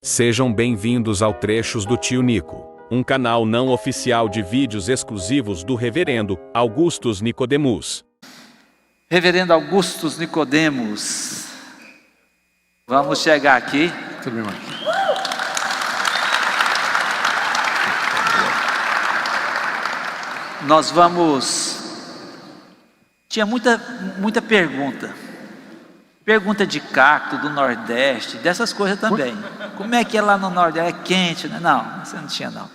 Sejam bem-vindos ao Trechos do Tio Nico, um canal não oficial de vídeos exclusivos do Reverendo Augustus Nicodemus. Reverendo Augustus Nicodemus, vamos chegar aqui. Tudo bem, mãe? Nós vamos... Tinha muita pergunta. Pergunta de cacto, do Nordeste, dessas coisas também. Como é que é lá no Nordeste? É quente, né? Não, você não tinha não.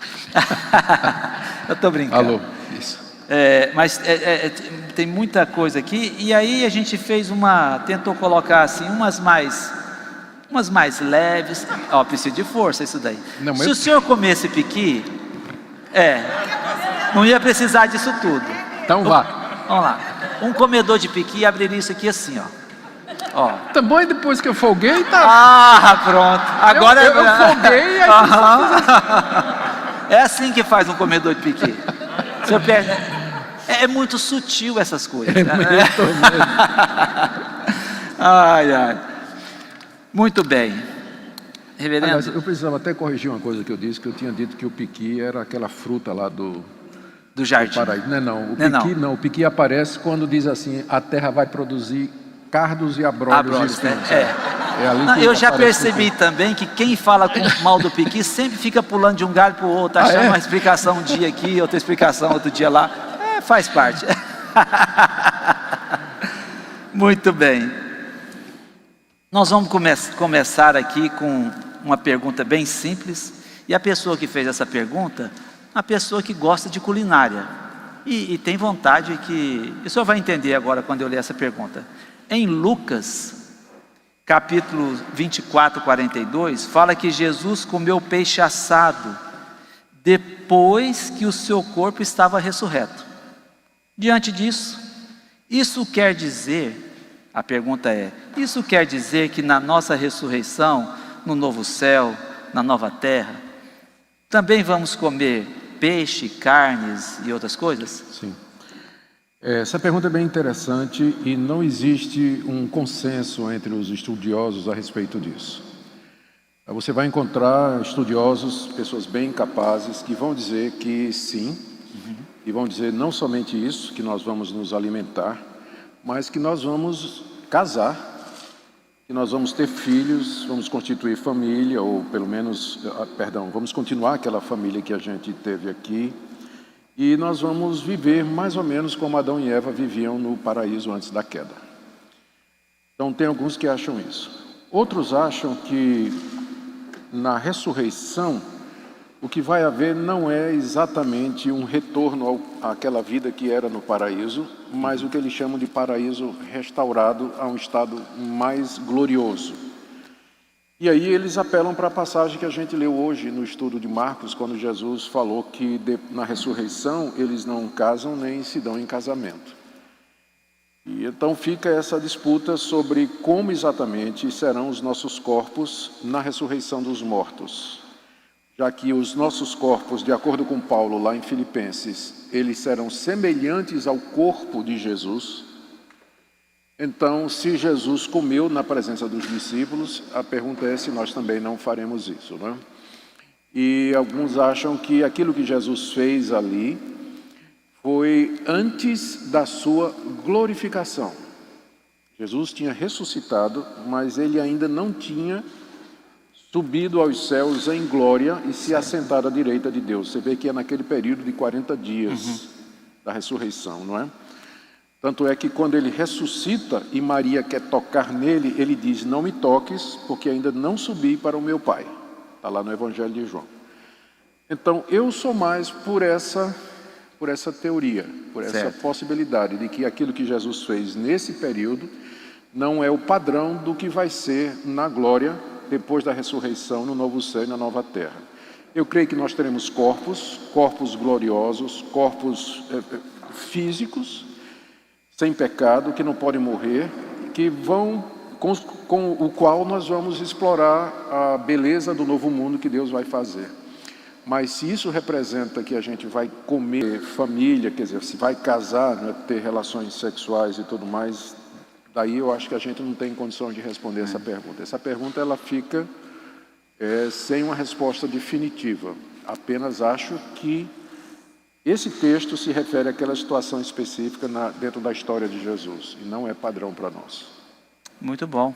Eu estou brincando. Alô, isso. Mas tem muita coisa aqui. E aí a gente fez tentou colocar assim, umas mais leves. Ó, precisa de força isso daí. Não, Se o senhor comesse piqui, não ia precisar disso tudo. Então vá. Vamos lá. Um comedor de piqui abriria isso aqui assim, ó. Também depois que eu folguei, tá? Ah, pronto. Agora eu folguei, aí é assim que faz um comedor de piqui. Você perde... É muito sutil essas coisas. Ai. Muito bem. Reverendo. Aliás, eu precisava até corrigir uma coisa que eu disse, que eu tinha dito que o piqui era aquela fruta lá do jardim. Paraíso. Não. O piqui aparece quando diz assim: a terra vai produzir cardos e abrolhos. Eu já percebi também que quem fala com mal do piqui sempre fica pulando de um galho para o outro, achando uma explicação um dia aqui, outra explicação outro dia lá. Faz parte. Muito bem. Nós vamos começar aqui com uma pergunta bem simples. E a pessoa que fez essa pergunta, uma pessoa que gosta de culinária e tem vontade que... O senhor vai entender agora quando eu ler essa pergunta. Em Lucas, capítulo 24, 42, fala que Jesus comeu peixe assado depois que o seu corpo estava ressurreto. Diante disso, isso quer dizer, a pergunta é, isso quer dizer que na nossa ressurreição, no novo céu, na nova terra, também vamos comer peixe, carnes e outras coisas? Sim. Essa pergunta é bem interessante e não existe um consenso entre os estudiosos a respeito disso. Você vai encontrar estudiosos, pessoas bem capazes, que vão dizer que sim, e vão dizer não somente isso, que nós vamos nos alimentar, mas que nós vamos casar, que nós vamos ter filhos, vamos constituir família, ou pelo menos, vamos continuar aquela família que a gente teve aqui, e nós vamos viver mais ou menos como Adão e Eva viviam no paraíso antes da queda. Então tem alguns que acham isso. Outros acham que na ressurreição o que vai haver não é exatamente um retorno àquela vida que era no paraíso, mas o que eles chamam de paraíso restaurado a um estado mais glorioso. E aí eles apelam para a passagem que a gente leu hoje no estudo de Marcos, quando Jesus falou que na ressurreição eles não casam nem se dão em casamento. E então fica essa disputa sobre como exatamente serão os nossos corpos na ressurreição dos mortos. Já que os nossos corpos, de acordo com Paulo lá em Filipenses, eles serão semelhantes ao corpo de Jesus. Então, se Jesus comeu na presença dos discípulos, a pergunta é se nós também não faremos isso, não é? E alguns acham que aquilo que Jesus fez ali foi antes da sua glorificação. Jesus tinha ressuscitado, mas ele ainda não tinha subido aos céus em glória e se assentado à direita de Deus. Você vê que é naquele período de 40 dias da ressurreição, não é? Tanto é que quando ele ressuscita e Maria quer tocar nele, ele diz: não me toques, porque ainda não subi para o meu Pai. Está lá no Evangelho de João. Então, eu sou mais por essa teoria, por essa possibilidade de que aquilo que Jesus fez nesse período não é o padrão do que vai ser na glória, depois da ressurreição, no novo céu e na nova terra. Eu creio que nós teremos corpos gloriosos, corpos físicos, sem pecado, que não podem morrer, que vão, com o qual nós vamos explorar a beleza do novo mundo que Deus vai fazer. Mas se isso representa que a gente vai comer família, quer dizer, se vai casar, né, ter relações sexuais e tudo mais, daí eu acho que a gente não tem condição de responder essa pergunta. Essa pergunta ela fica sem uma resposta definitiva. Apenas acho que esse texto se refere àquela situação específica dentro da história de Jesus, e não é padrão para nós. Muito bom.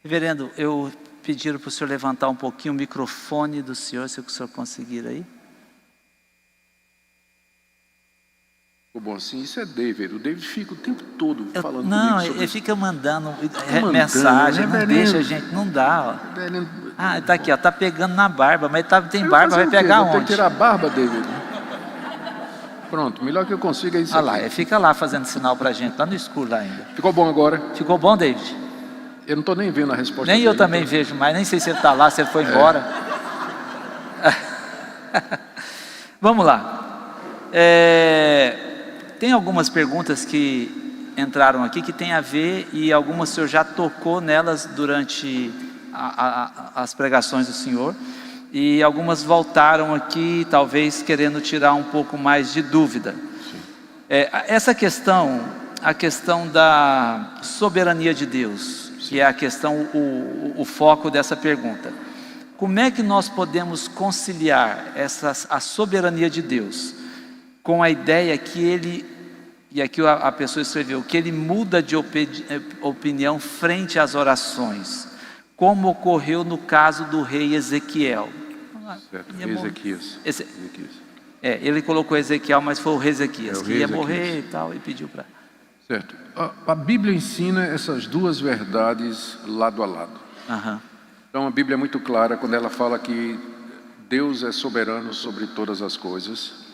Reverendo, eu pediram para o senhor levantar um pouquinho o microfone do senhor, se o senhor conseguir aí. Bom, assim, isso é David. O David fica o tempo todo falando Não, comigo sobre ele fica mandando mandando, mensagem, né, não deixa a gente, não dá. Ó. Reverendo, Ah, está aqui, ó, tá pegando na barba, mas tem eu barba, vou vai fazer o quê? pegar Vou ter que onde? tirar a barba, David. Pronto, melhor que eu consiga isso Olha lá, aqui. ele fica lá fazendo sinal pra gente, lá no escuro lá ainda. Ficou bom agora? Ficou bom, David? Eu não estou nem vendo a resposta Nem dele, eu também então. vejo mais, nem sei se ele está lá, se ele foi embora. Vamos lá. Tem algumas perguntas que entraram aqui que tem a ver, e algumas o senhor já tocou nelas durante as pregações do senhor, e algumas voltaram aqui, talvez querendo tirar um pouco mais de dúvida. Essa questão, a questão da soberania de Deus, que é a questão, o foco dessa pergunta. Como é que nós podemos conciliar a soberania de Deus com a ideia que Ele, e aqui a pessoa escreveu, que Ele muda de opinião frente às orações, como ocorreu no caso do rei Ezequiel? Certo, Ezequias. Ele colocou Ezequiel, mas foi o rei Ezequias, o que rei ia Ezequias. morrer e tal, e pediu para... Certo. A Bíblia ensina essas duas verdades lado a lado. Aham. Então a Bíblia é muito clara quando ela fala que Deus é soberano sobre todas as coisas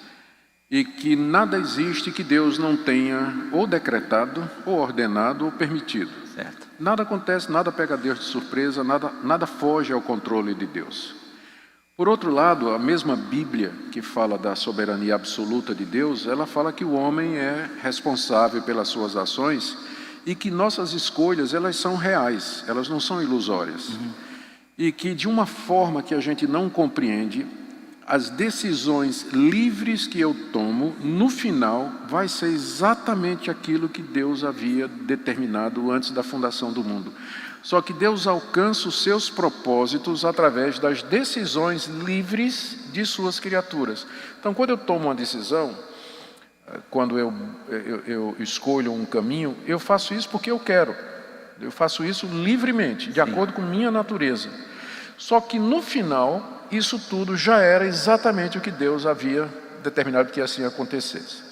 e que nada existe que Deus não tenha ou decretado, ou ordenado, ou permitido. Certo. Nada acontece, nada pega Deus de surpresa, nada foge ao controle de Deus. Por outro lado, a mesma Bíblia que fala da soberania absoluta de Deus, ela fala que o homem é responsável pelas suas ações e que nossas escolhas, elas são reais, elas não são ilusórias. E que de uma forma que a gente não compreende, as decisões livres que eu tomo, no final, vai ser exatamente aquilo que Deus havia determinado antes da fundação do mundo. Só que Deus alcança os seus propósitos através das decisões livres de suas criaturas. Então, quando eu tomo uma decisão, quando eu escolho um caminho, eu faço isso porque eu quero. Eu faço isso livremente, de acordo com minha natureza. Só que no final, isso tudo já era exatamente o que Deus havia determinado que assim acontecesse.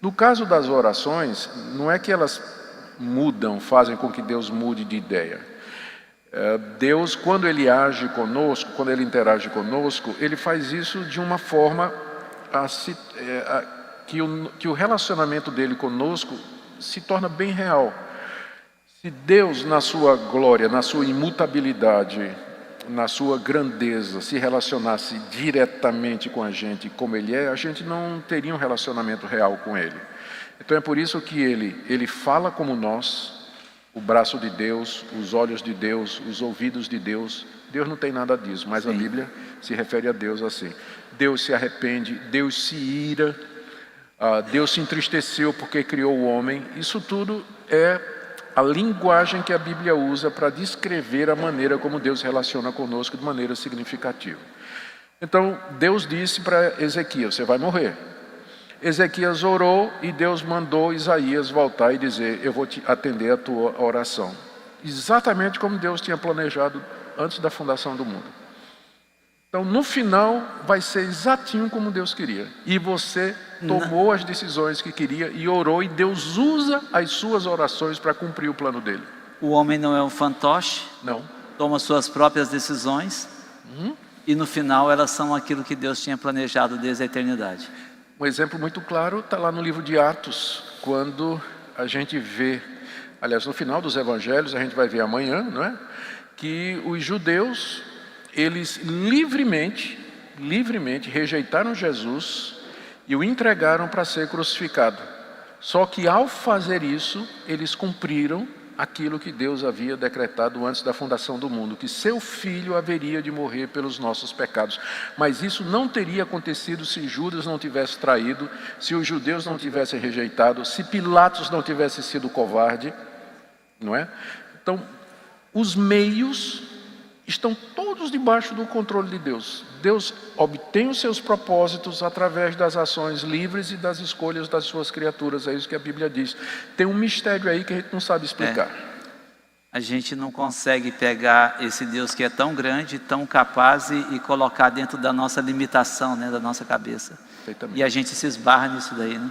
No caso das orações, não é que elas mudam, fazem com que Deus mude de ideia. Deus, quando Ele age conosco, quando Ele interage conosco, Ele faz isso de uma forma que o relacionamento dele conosco se torna bem real. Se Deus, na sua glória, na sua imutabilidade, na sua grandeza, se relacionasse diretamente com a gente como Ele é, a gente não teria um relacionamento real com Ele. Então é por isso que Ele fala como nós, o braço de Deus, os olhos de Deus, os ouvidos de Deus. Deus não tem nada disso, mas a Bíblia se refere a Deus assim. Deus se arrepende, Deus se ira, Deus se entristeceu porque criou o homem. Isso tudo é a linguagem que a Bíblia usa para descrever a maneira como Deus se relaciona conosco de maneira significativa. Então, Deus disse para Ezequias, você vai morrer. Ezequias orou e Deus mandou Isaías voltar e dizer, eu vou te atender a tua oração. Exatamente como Deus tinha planejado antes da fundação do mundo. Então, no final, vai ser exatinho como Deus queria. E você tomou as decisões que queria e orou, e Deus usa as suas orações para cumprir o plano dele. O homem não é um fantoche, Não. toma suas próprias decisões, e no final elas são aquilo que Deus tinha planejado desde a eternidade. Um exemplo muito claro está lá no livro de Atos, quando a gente vê, aliás, no final dos evangelhos, a gente vai ver amanhã, não é? Que os judeus, eles livremente rejeitaram Jesus e o entregaram para ser crucificado. Só que ao fazer isso, eles cumpriram aquilo que Deus havia decretado antes da fundação do mundo, que seu filho haveria de morrer pelos nossos pecados. Mas isso não teria acontecido se Judas não tivesse traído, se os judeus não tivessem rejeitado, se Pilatos não tivesse sido covarde, não é? Então, os meios estão todos debaixo do controle de Deus. Deus obtém os seus propósitos através das ações livres e das escolhas das suas criaturas. É isso que a Bíblia diz. Tem um mistério aí que a gente não sabe explicar. A gente não consegue pegar esse Deus que é tão grande, tão capaz e colocar dentro da nossa limitação, né, da nossa cabeça. E a gente se esbarra nisso daí, né?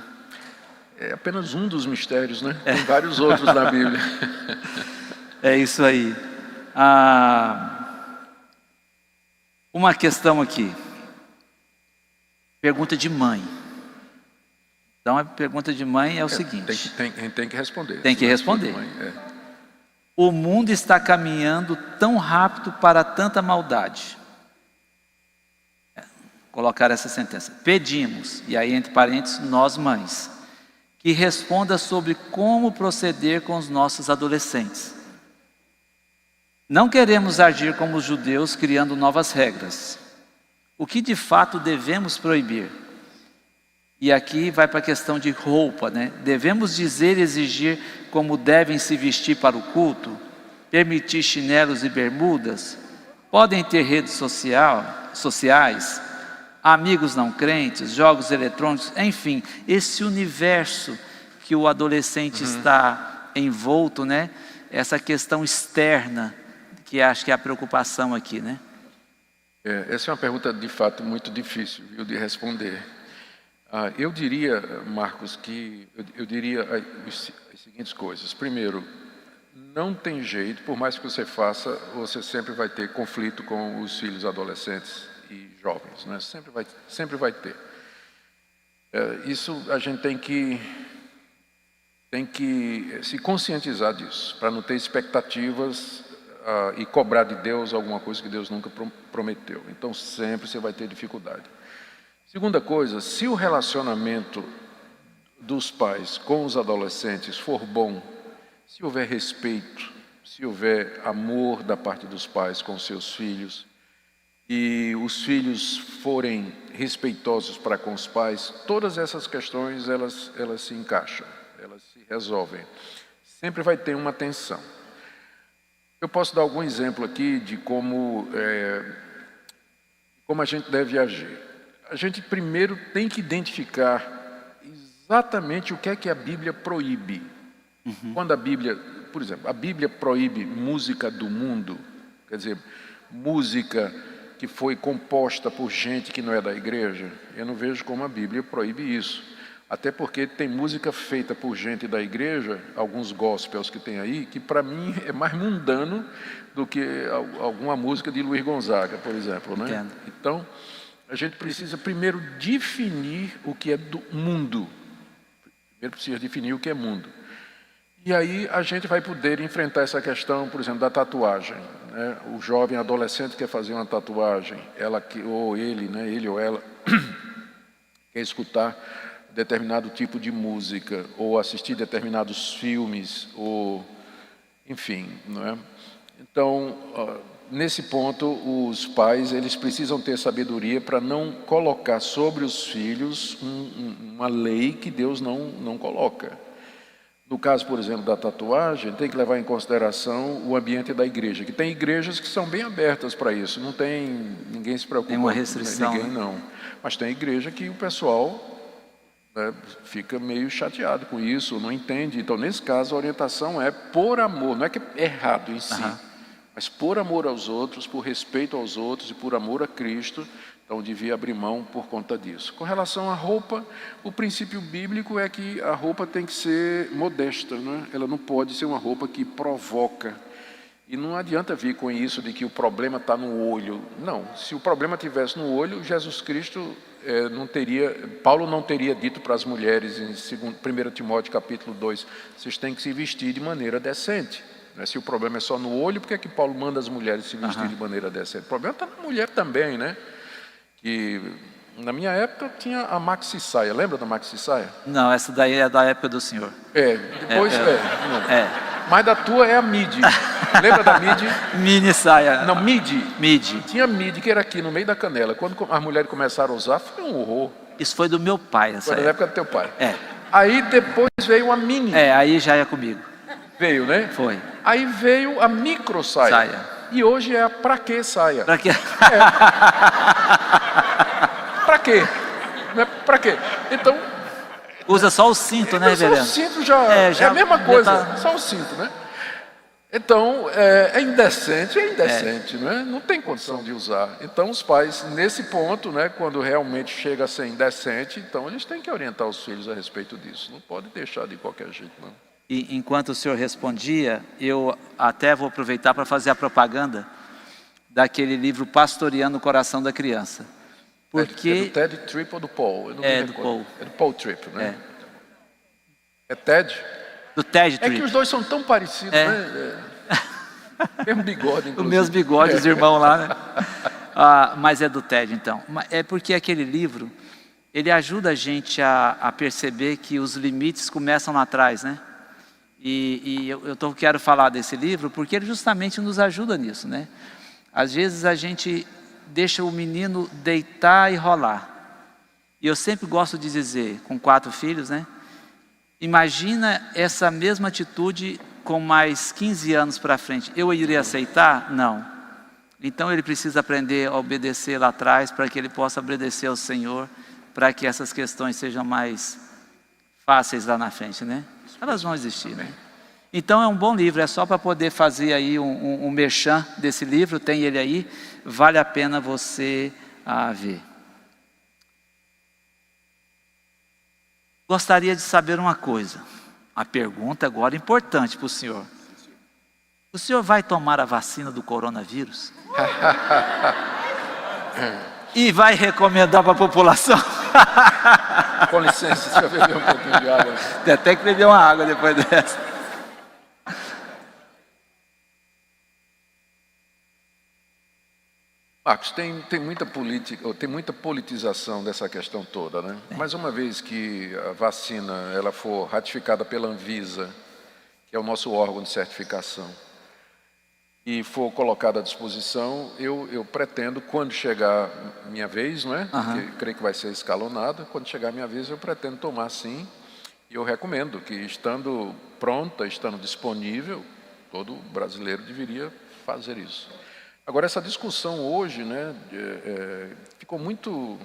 É apenas um dos mistérios, né? Tem vários outros na Bíblia. É isso aí. Uma questão aqui. Pergunta de mãe. Então, a pergunta de mãe é o seguinte. Tem que responder. Tem que responder. O mundo está caminhando tão rápido para tanta maldade. Colocar essa sentença. Pedimos, e aí entre parênteses, nós mães, que responda sobre como proceder com os nossos adolescentes. Não queremos agir como os judeus, criando novas regras. O que de fato devemos proibir? E aqui vai para a questão de roupa, né? Devemos dizer e exigir como devem se vestir para o culto? Permitir chinelos e bermudas? Podem ter redes sociais? Amigos não crentes? Jogos eletrônicos? Enfim, esse universo que o adolescente está envolto, né? Essa questão externa, que acho que é a preocupação aqui, né? Essa é uma pergunta, de fato, muito difícil, viu, de responder. Eu diria, Marcos, que eu diria as seguintes coisas. Primeiro, não tem jeito, por mais que você faça, você sempre vai ter conflito com os filhos adolescentes e jovens, né? Sempre vai ter. Isso a gente tem que se conscientizar disso, para não ter expectativas e cobrar de Deus alguma coisa que Deus nunca prometeu. Então sempre você vai ter dificuldade. Segunda coisa, se o relacionamento dos pais com os adolescentes for bom, se houver respeito, se houver amor da parte dos pais com seus filhos, e os filhos forem respeitosos para com os pais, todas essas questões elas se encaixam, elas se resolvem. Sempre vai ter uma tensão. Eu posso dar algum exemplo aqui de como a gente deve agir. A gente primeiro tem que identificar exatamente o que é que a Bíblia proíbe. Quando a Bíblia, por exemplo, a Bíblia proíbe música do mundo, quer dizer, música que foi composta por gente que não é da igreja, eu não vejo como a Bíblia proíbe isso. Até porque tem música feita por gente da igreja, alguns gospels que tem aí, que para mim é mais mundano do que alguma música de Luiz Gonzaga, por exemplo, né? Entendo. Então, a gente precisa primeiro definir o que é do mundo. Primeiro precisa definir o que é mundo. E aí a gente vai poder enfrentar essa questão, por exemplo, da tatuagem, né? O jovem adolescente quer fazer uma tatuagem, ele ou ela quer escutar determinado tipo de música, ou assistir determinados filmes, ou enfim, não é? Então, nesse ponto, os pais eles precisam ter sabedoria para não colocar sobre os filhos uma lei que Deus não coloca. No caso, por exemplo, da tatuagem, tem que levar em consideração o ambiente da igreja, que tem igrejas que são bem abertas para isso, não tem, ninguém se preocupa. Tem uma restrição. Ninguém não. Mas tem igreja que o pessoal, né, fica meio chateado com isso, não entende. Então, nesse caso, a orientação é por amor, não é que é errado em si, mas por amor aos outros, por respeito aos outros e por amor a Cristo. Então, devia abrir mão por conta disso. Com relação à roupa, o princípio bíblico é que a roupa tem que ser modesta, né? Ela não pode ser uma roupa que provoca. E não adianta vir com isso de que o problema está no olho. Não, se o problema estivesse no olho, Jesus Cristo Paulo não teria dito para as mulheres em 1 Timóteo capítulo 2, vocês têm que se vestir de maneira decente. Se o problema é só no olho, por que é que Paulo manda as mulheres se vestir de maneira decente? O problema está na mulher também, né? Que na minha época tinha a maxi saia, lembra da maxi saia? Não, essa daí é da época do senhor. Depois Mas da tua é a midi. Lembra da midi? Mini saia. Não, midi. Midi. Tinha midi que era aqui no meio da canela. Quando as mulheres começaram a usar, foi um horror. Isso foi do meu pai, essa Foi da época do teu pai. Aí depois veio a mini. aí já é comigo. Veio, né? Foi. Aí veio a micro saia. E hoje é a pra que saia. Para quê? Pra quê? Né? Pra quê? Então, Usa só o cinto, né, só o reverendo? cinto já é a mesma já coisa, tá- só o cinto, né? Então, é indecente, né? Não tem condição de usar. Então, os pais, nesse ponto, né, quando realmente chega a ser indecente, então eles têm que orientar os filhos a respeito disso. Não pode deixar de qualquer jeito, não. E enquanto o senhor respondia, eu até vou aproveitar para fazer a propaganda daquele livro Pastoreando o Coração da Criança. É Porque do Ted Tripp ou do Paul? Eu não É me do recordo. Paul. É do Paul Tripp, né? É Ted? do Ted É que Tripp. os dois são tão parecidos, né? Mesmo bigode, Os inclusive. meus bigodes, os irmãos lá, né? Mas é do Ted, então. É porque aquele livro, ele ajuda a gente a perceber que os limites começam lá atrás, né? E eu quero falar desse livro porque ele justamente nos ajuda nisso, né? Às vezes a gente deixa o menino deitar e rolar. E eu sempre gosto de dizer, com 4 filhos, né? Imagina essa mesma atitude com mais 15 anos para frente. Eu iria aceitar? Não. Então ele precisa aprender a obedecer lá atrás para que ele possa obedecer ao Senhor, para que essas questões sejam mais fáceis lá na frente, né? Elas vão existir, né? Então é um bom livro, é só para poder fazer aí um merchan desse livro, tem ele aí, vale a pena você ver. Gostaria de saber uma coisa, a pergunta agora é importante para o senhor. O senhor vai tomar a vacina do coronavírus? E vai recomendar para a população? Com licença, deixa eu beber um pouquinho de água. Tem até que beber uma água depois dessa. Marcos, tem muita política, tem muita politização dessa questão toda, né? Mas uma vez que a vacina ela for ratificada pela Anvisa, que é o nosso órgão de certificação, e for colocada à disposição, eu pretendo, quando chegar minha vez, não é? Porque creio que vai ser escalonada, quando chegar minha vez eu pretendo tomar sim, e eu recomendo que, estando pronta, estando disponível, todo brasileiro deveria fazer isso. Agora, essa discussão hoje, né, ficou muito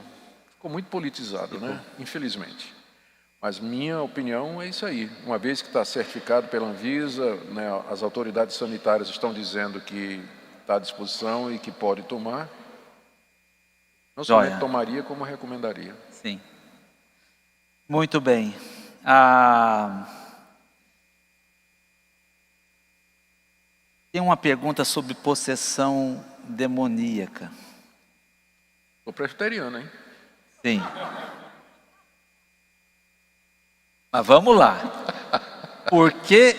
politizado, né, infelizmente. Mas minha opinião é isso aí. Uma vez que está certificado pela Anvisa, né, as autoridades sanitárias estão dizendo que está à disposição e que pode tomar, não somente tomaria, como recomendaria. Sim. Muito bem. Tem uma pergunta sobre possessão demoníaca. Sou presbiteriano, hein? Sim. Mas vamos lá. Por que...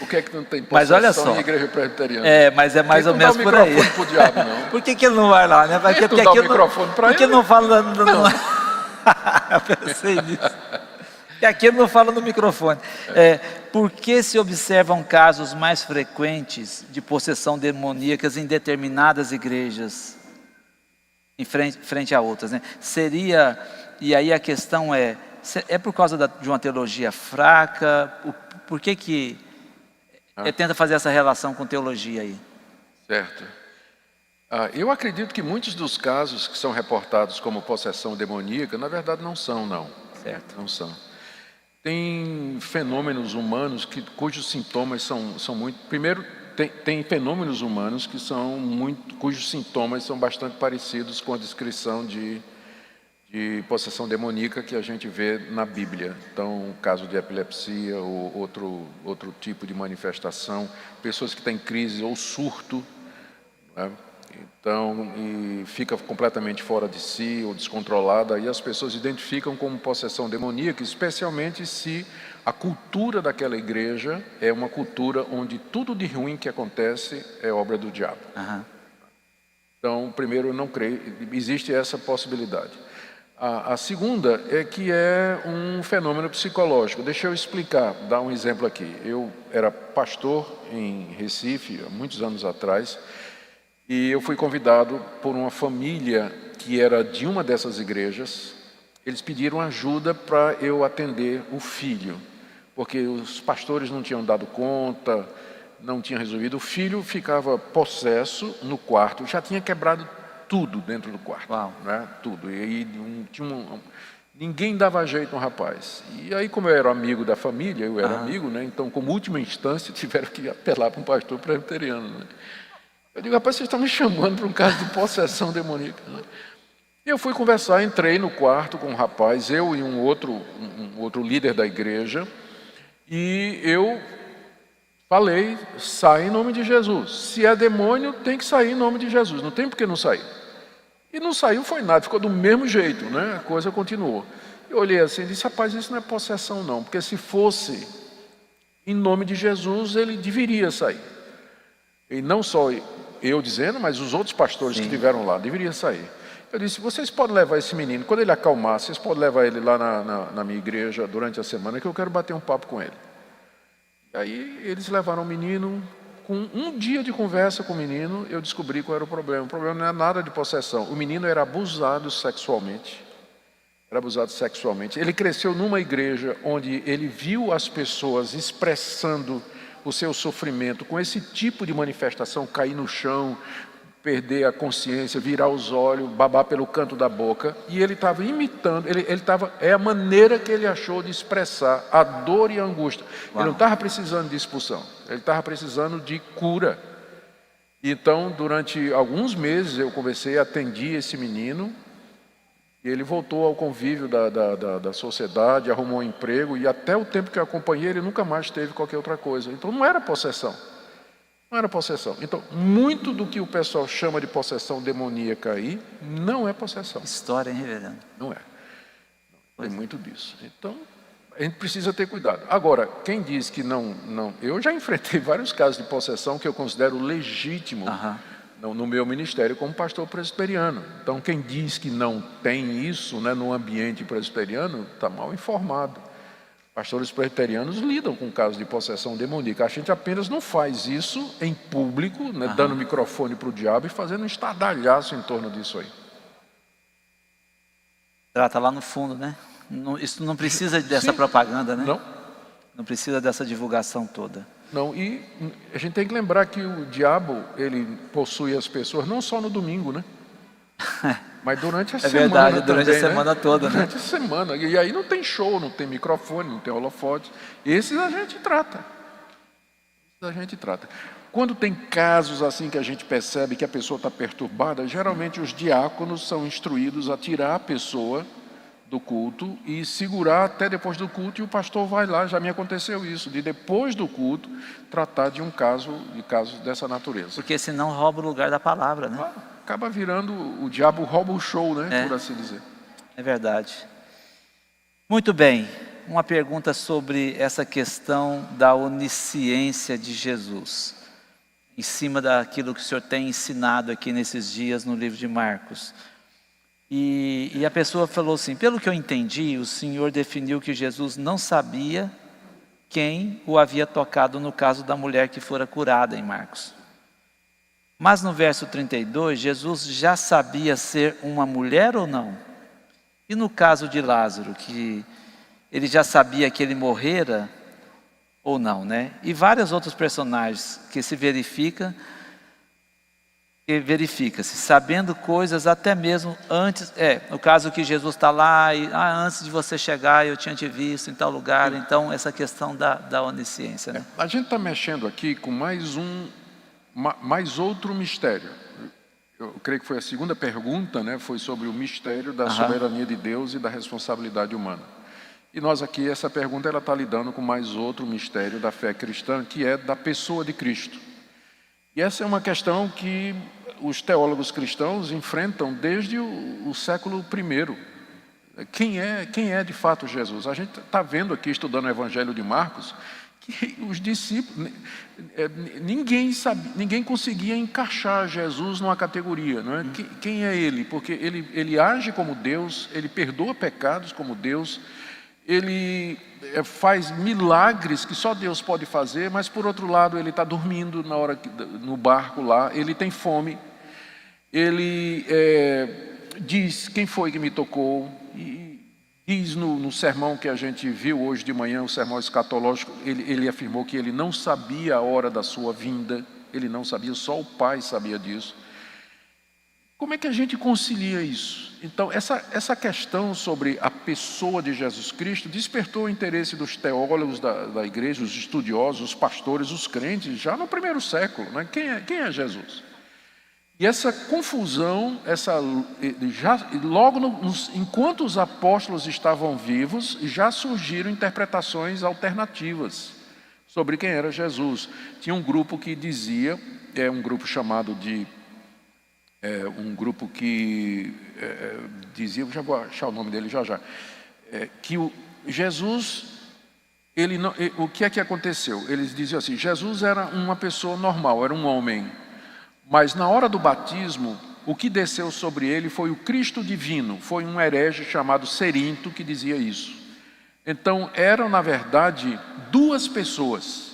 O que é que não tem Mas olha possessão só. em igreja presbiteriana? Mas é mais ou menos por aí. Não dá o microfone pro diabo, não. Por que ele não vai lá, né? Porque Tu dá o microfone para ele? Porque não fala... Eu pensei nisso. E aqui não fala no microfone. Por que se observam casos mais frequentes de possessão demoníacas em determinadas igrejas, em frente a outras, né? E aí a questão é por causa de uma teologia fraca? Por que tenta fazer essa relação com teologia aí? Certo. Eu acredito que muitos dos casos que são reportados como possessão demoníaca, na verdade não são, não. Certo. Não são. Tem fenômenos humanos cujos sintomas são muito... Primeiro, tem fenômenos humanos cujos sintomas são bastante parecidos com a descrição de possessão demoníaca que a gente vê na Bíblia. Então, caso de epilepsia ou outro tipo de manifestação, pessoas que têm crise ou surto, né? Então, e fica completamente fora de si ou descontrolada, e as pessoas identificam como possessão demoníaca, especialmente se a cultura daquela igreja é uma cultura onde tudo de ruim que acontece é obra do diabo. Então, primeiro, eu não creio, existe essa possibilidade. A segunda é que é um fenômeno psicológico. Deixa eu explicar, dar um exemplo aqui. Eu era pastor em Recife, há muitos anos atrás, e eu fui convidado por uma família que era de uma dessas igrejas. Eles pediram ajuda para eu atender o filho, porque os pastores não tinham dado conta, não tinha resolvido. O filho ficava possesso no quarto, já tinha quebrado tudo dentro do quarto. Uau. Né? Tudo. E aí ninguém dava jeito no rapaz. E aí, como eu era amigo da família, eu era amigo, né? Então, como última instância, tiveram que apelar para um pastor presbiteriano. Né? Eu digo, rapaz, vocês estão me chamando para um caso de possessão demoníaca. Né? E eu fui conversar, entrei no quarto com um rapaz, eu e um outro líder da igreja, e eu falei, sai em nome de Jesus. Se é demônio, tem que sair em nome de Jesus, não tem por que não sair. E não saiu, foi nada, ficou do mesmo jeito, né? A coisa continuou. Eu olhei assim e disse, rapaz, isso não é possessão não, porque se fosse em nome de Jesus, ele deveria sair. E não só eu dizendo, mas os outros pastores que estiveram lá, deveria sair. Eu disse, vocês podem levar esse menino, quando ele acalmar, vocês podem levar ele lá na minha igreja durante a semana, que eu quero bater um papo com ele. E aí eles levaram o menino, com um dia de conversa com o menino, eu descobri qual era o problema. O problema não é nada de possessão, o menino era abusado sexualmente. Ele cresceu numa igreja onde ele viu as pessoas expressando o seu sofrimento com esse tipo de manifestação, cair no chão, perder a consciência, virar os olhos, babar pelo canto da boca, e ele estava imitando, é a maneira que ele achou de expressar a dor e a angústia. Ele não estava precisando de expulsão, ele estava precisando de cura. Então, durante alguns meses eu conversei, atendi esse menino, e ele voltou ao convívio da sociedade, arrumou um emprego, e até o tempo que eu acompanhei, ele nunca mais teve qualquer outra coisa. Então não era possessão. Não era possessão. Então, muito do que o pessoal chama de possessão demoníaca aí, não é possessão. História, hein, reverendo? Não é. Tem muito disso. Então, a gente precisa ter cuidado. Agora, quem diz que não... Eu já enfrentei vários casos de possessão que eu considero legítimo no meu ministério como pastor presbiteriano. Então, quem diz que não tem isso, né, no ambiente presbiteriano, está mal informado. Pastores presbiterianos lidam com casos de possessão demoníaca. A gente apenas não faz isso em público, né, dando microfone para o diabo e fazendo um estardalhaço em torno disso aí. Trata lá no fundo, né? Isso não precisa dessa propaganda, né? Não. Não precisa dessa divulgação toda. Não, e a gente tem que lembrar que o diabo, ele possui as pessoas não só no domingo, né? Mas durante a semana verdade, durante também, a semana toda, durante a semana. E aí não tem show, não tem microfone, não tem holofote. Esses a gente trata. Quando tem casos assim que a gente percebe que a pessoa está perturbada, geralmente os diáconos são instruídos a tirar a pessoa do culto e segurar até depois do culto, e o pastor vai lá, já me aconteceu isso, de depois do culto tratar de casos dessa natureza. Porque senão rouba o lugar da palavra, né? Acaba virando, o diabo rouba o show, né? Por assim dizer. É verdade. Muito bem, uma pergunta sobre essa questão da onisciência de Jesus, em cima daquilo que o senhor tem ensinado aqui nesses dias no livro de Marcos. E a pessoa falou assim, pelo que eu entendi, o senhor definiu que Jesus não sabia quem o havia tocado no caso da mulher que fora curada em Marcos. Mas no verso 32, Jesus já sabia ser uma mulher ou não? E no caso de Lázaro, que ele já sabia que ele morrera ou não, né? E vários outros personagens que verifica-se, sabendo coisas até mesmo antes, no caso que Jesus está lá, e antes de você chegar eu tinha te visto em tal lugar, então essa questão da onisciência. Né? A gente está mexendo aqui com mais outro mistério. Eu creio que foi a segunda pergunta, né? Foi sobre o mistério da soberania de Deus e da responsabilidade humana. E nós aqui, essa pergunta, ela está lidando com mais outro mistério da fé cristã, que é da pessoa de Cristo. E essa é uma questão que os teólogos cristãos enfrentam desde o século I. Quem é de fato Jesus? A gente está vendo aqui, estudando o Evangelho de Marcos, que os discípulos, ninguém conseguia encaixar Jesus numa categoria, não é? Quem é ele? Porque ele age como Deus, ele perdoa pecados como Deus, ele faz milagres que só Deus pode fazer, mas por outro lado ele está dormindo no barco lá, ele tem fome, ele diz quem foi que me tocou, e Diz no sermão que a gente viu hoje de manhã, o sermão escatológico, ele afirmou que ele não sabia a hora da sua vinda, ele não sabia, só o Pai sabia disso. Como é que a gente concilia isso? Então, essa questão sobre a pessoa de Jesus Cristo despertou o interesse dos teólogos da igreja, os estudiosos, os pastores, os crentes, já no primeiro século, né? Quem é Jesus? E essa confusão, enquanto os apóstolos estavam vivos, já surgiram interpretações alternativas sobre quem era Jesus. Tinha um grupo que dizia, um grupo chamado de... um grupo que dizia, já vou achar o nome dele já, que Jesus, o que é que aconteceu? Eles diziam assim, Jesus era uma pessoa normal, era um homem, mas na hora do batismo, o que desceu sobre ele foi o Cristo divino, foi um herege chamado Cerinto que dizia isso. Então eram na verdade duas pessoas,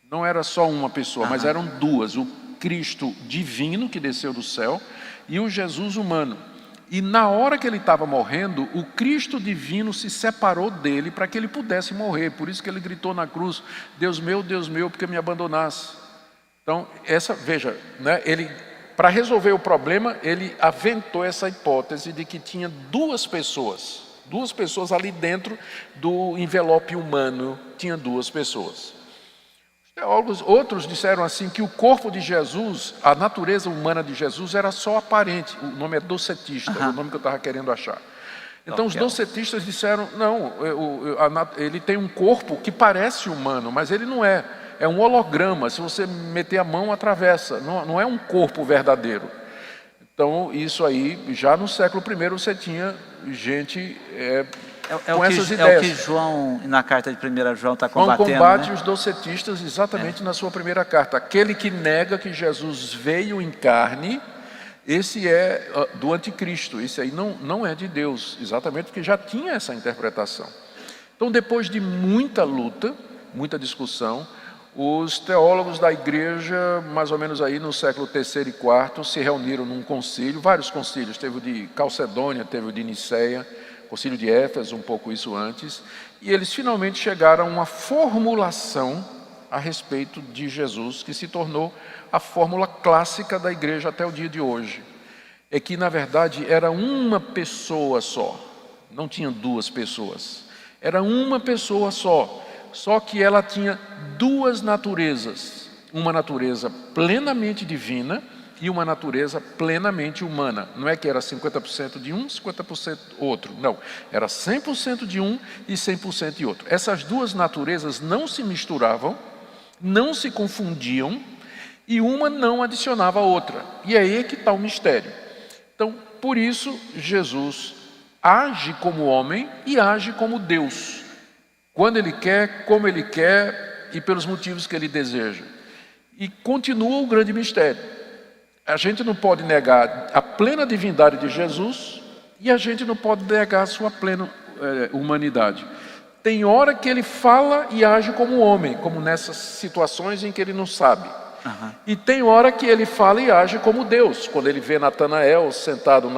não era só uma pessoa, mas eram duas, o Cristo divino que desceu do céu e o Jesus humano. E na hora que ele estava morrendo, o Cristo divino se separou dele para que ele pudesse morrer. Por isso que ele gritou na cruz, Deus meu, por que me abandonaste? Então, veja, né, para resolver o problema, ele aventou essa hipótese de que tinha duas pessoas ali dentro do envelope humano, tinha duas pessoas. Teólogos, outros disseram assim que o corpo de Jesus, a natureza humana de Jesus era só aparente. O nome é docetista, é o nome que eu estava querendo achar. Então os docetistas disseram, não, ele tem um corpo que parece humano, mas ele não é. É um holograma, se você meter a mão atravessa, não é um corpo verdadeiro. Então isso aí, já no século I você tinha gente... com essas ideias. É o que João, na carta de 1 João, está combatendo. João combate, né, os né? docetistas exatamente na sua primeira carta. Aquele que nega que Jesus veio em carne, esse é do anticristo, esse aí não é de Deus, exatamente porque já tinha essa interpretação. Então, depois de muita luta, muita discussão, os teólogos da igreja, mais ou menos aí no século III e IV, se reuniram num concílio, vários concílios, teve o de Calcedônia, teve o de Niceia, Concílio de Éfeso, um pouco isso antes, e eles finalmente chegaram a uma formulação a respeito de Jesus, que se tornou a fórmula clássica da igreja até o dia de hoje. É que, na verdade, era uma pessoa só, não tinha duas pessoas, era uma pessoa só que ela tinha duas naturezas, uma natureza plenamente divina e uma natureza plenamente humana. Não é que era 50% de um, 50% outro. Não, era 100% de um e 100% de outro. Essas duas naturezas não se misturavam, não se confundiam e uma não adicionava a outra. E aí é que está o mistério. Então, por isso, Jesus age como homem e age como Deus. Quando Ele quer, como Ele quer e pelos motivos que Ele deseja. E continua o grande mistério. A gente não pode negar a plena divindade de Jesus e a gente não pode negar a sua plena humanidade. Tem hora que ele fala e age como homem, como nessas situações em que ele não sabe. E tem hora que ele fala e age como Deus, quando ele vê Natanael sentado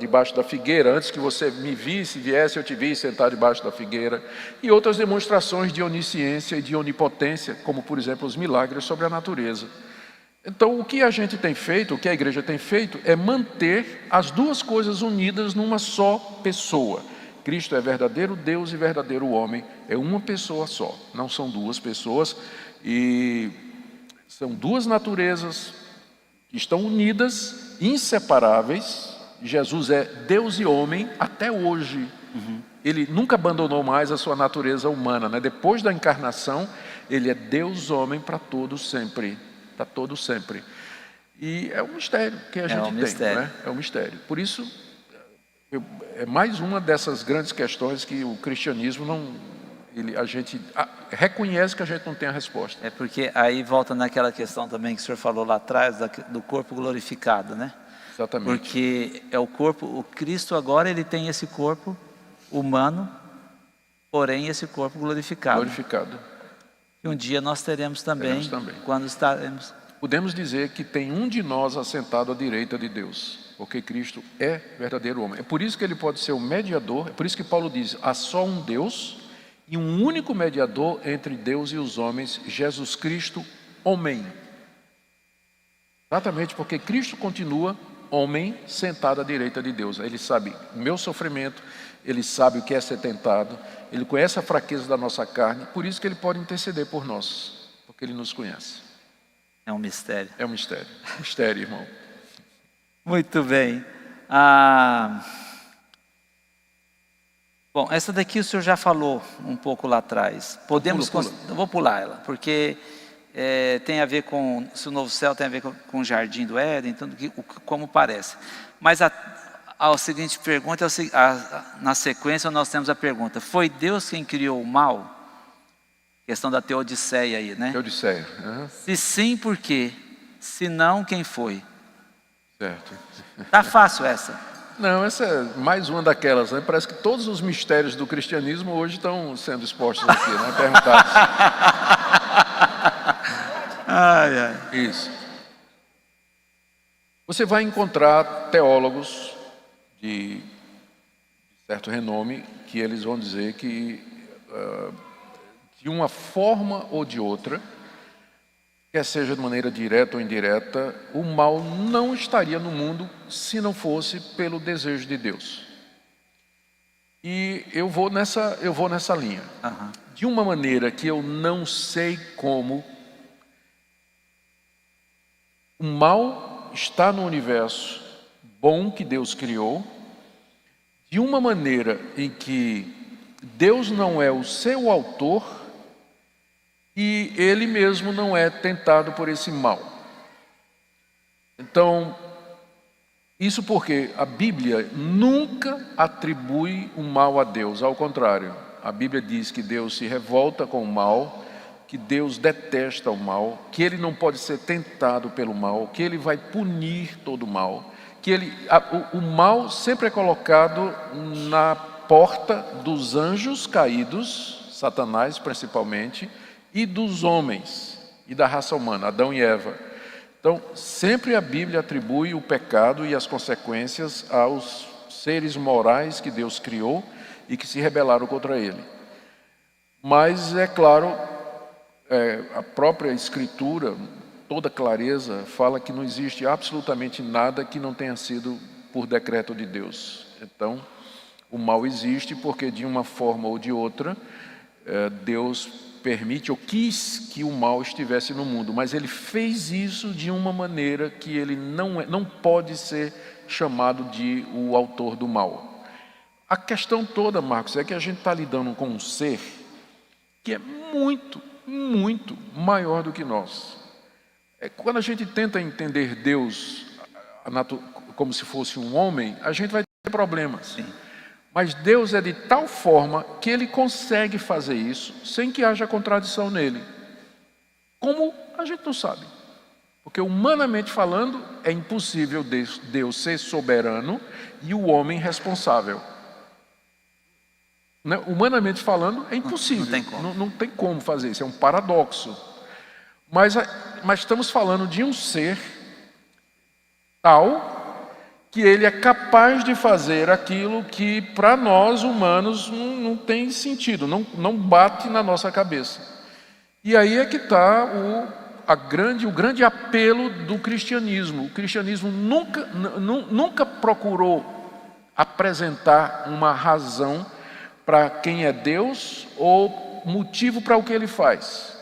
debaixo da figueira, antes que você me visse, viesse, eu te vi sentado debaixo da figueira, e outras demonstrações de onisciência e de onipotência, como por exemplo os milagres sobre a natureza. Então, o que a gente tem feito, o que a igreja tem feito, é manter as duas coisas unidas numa só pessoa. Cristo é verdadeiro Deus e verdadeiro homem, é uma pessoa só, não são duas pessoas, e são duas naturezas que estão unidas, inseparáveis. Jesus é Deus e homem até hoje. Ele nunca abandonou mais a sua natureza humana, né? Depois da encarnação, ele é Deus homem para todo sempre. Para todo sempre. E é um mistério que a gente tem, né? É um mistério. Por isso, é mais uma dessas grandes questões que o cristianismo a gente reconhece que a gente não tem a resposta. É porque aí volta naquela questão também que o senhor falou lá atrás, do corpo glorificado, né? Exatamente. Porque é o corpo, o Cristo agora ele tem esse corpo humano, porém esse corpo glorificado. Glorificado. E um dia nós teremos também, quando estaremos podemos dizer que tem um de nós assentado à direita de Deus, porque Cristo é verdadeiro homem. É por isso que ele pode ser o mediador, é por isso que Paulo diz, há só um Deus e um único mediador entre Deus e os homens, Jesus Cristo, homem. Exatamente porque Cristo continua homem sentado à direita de Deus. Ele sabe o meu sofrimento, ele sabe o que é ser tentado, ele conhece a fraqueza da nossa carne, por isso que ele pode interceder por nós, porque ele nos conhece. É um mistério. É um mistério. Mistério, irmão. Muito bem. Bom, essa daqui o senhor já falou um pouco lá atrás. Podemos... Pula. Eu vou pular ela, porque tem a ver com... Se o novo céu tem a ver com o jardim do Éden, tudo como parece. Mas a seguinte pergunta, na sequência nós temos a pergunta. Foi Deus quem criou o mal? Questão da Teodiceia aí, né? Teodiceia. Uhum. Se sim, por quê? Se não, quem foi? Certo. Tá fácil essa. Não, essa é mais uma daquelas, né? Parece que todos os mistérios do cristianismo hoje estão sendo expostos aqui, né? Perguntados. Ai, ai. Isso. Você vai encontrar teólogos de certo renome que eles vão dizer que de uma forma ou de outra, quer seja de maneira direta ou indireta, o mal não estaria no mundo se não fosse pelo desejo de Deus. E eu vou nessa linha. Uhum. De uma maneira que eu não sei como, o mal está no universo bom que Deus criou, de uma maneira em que Deus não é o seu autor, e ele mesmo não é tentado por esse mal. Então, isso porque a Bíblia nunca atribui o mal a Deus, ao contrário. A Bíblia diz que Deus se revolta com o mal, que Deus detesta o mal, que ele não pode ser tentado pelo mal, que ele vai punir todo o mal, que o mal sempre é colocado na porta dos anjos caídos, Satanás principalmente, e dos homens, e da raça humana, Adão e Eva. Então, sempre a Bíblia atribui o pecado e as consequências aos seres morais que Deus criou e que se rebelaram contra ele. Mas, é claro, a própria Escritura, toda clareza, fala que não existe absolutamente nada que não tenha sido por decreto de Deus. Então, o mal existe porque, de uma forma ou de outra, Deus permite ou quis que o mal estivesse no mundo, mas ele fez isso de uma maneira que ele não pode ser chamado de o autor do mal. A questão toda, Marcos, é que a gente está lidando com um ser que é muito, muito maior do que nós. Quando a gente tenta entender Deus como se fosse um homem, a gente vai ter problemas. Sim. Mas Deus é de tal forma que Ele consegue fazer isso sem que haja contradição nele. Como a gente não sabe. Porque humanamente falando, é impossível Deus ser soberano e o homem responsável. Né? Humanamente falando, é impossível. Não tem como fazer isso, é um paradoxo. Mas estamos falando de um ser tal que ele é capaz de fazer aquilo que para nós humanos não tem sentido, não bate na nossa cabeça. E aí é que está o grande apelo do cristianismo. O cristianismo nunca procurou apresentar uma razão para quem é Deus ou motivo para o que ele faz.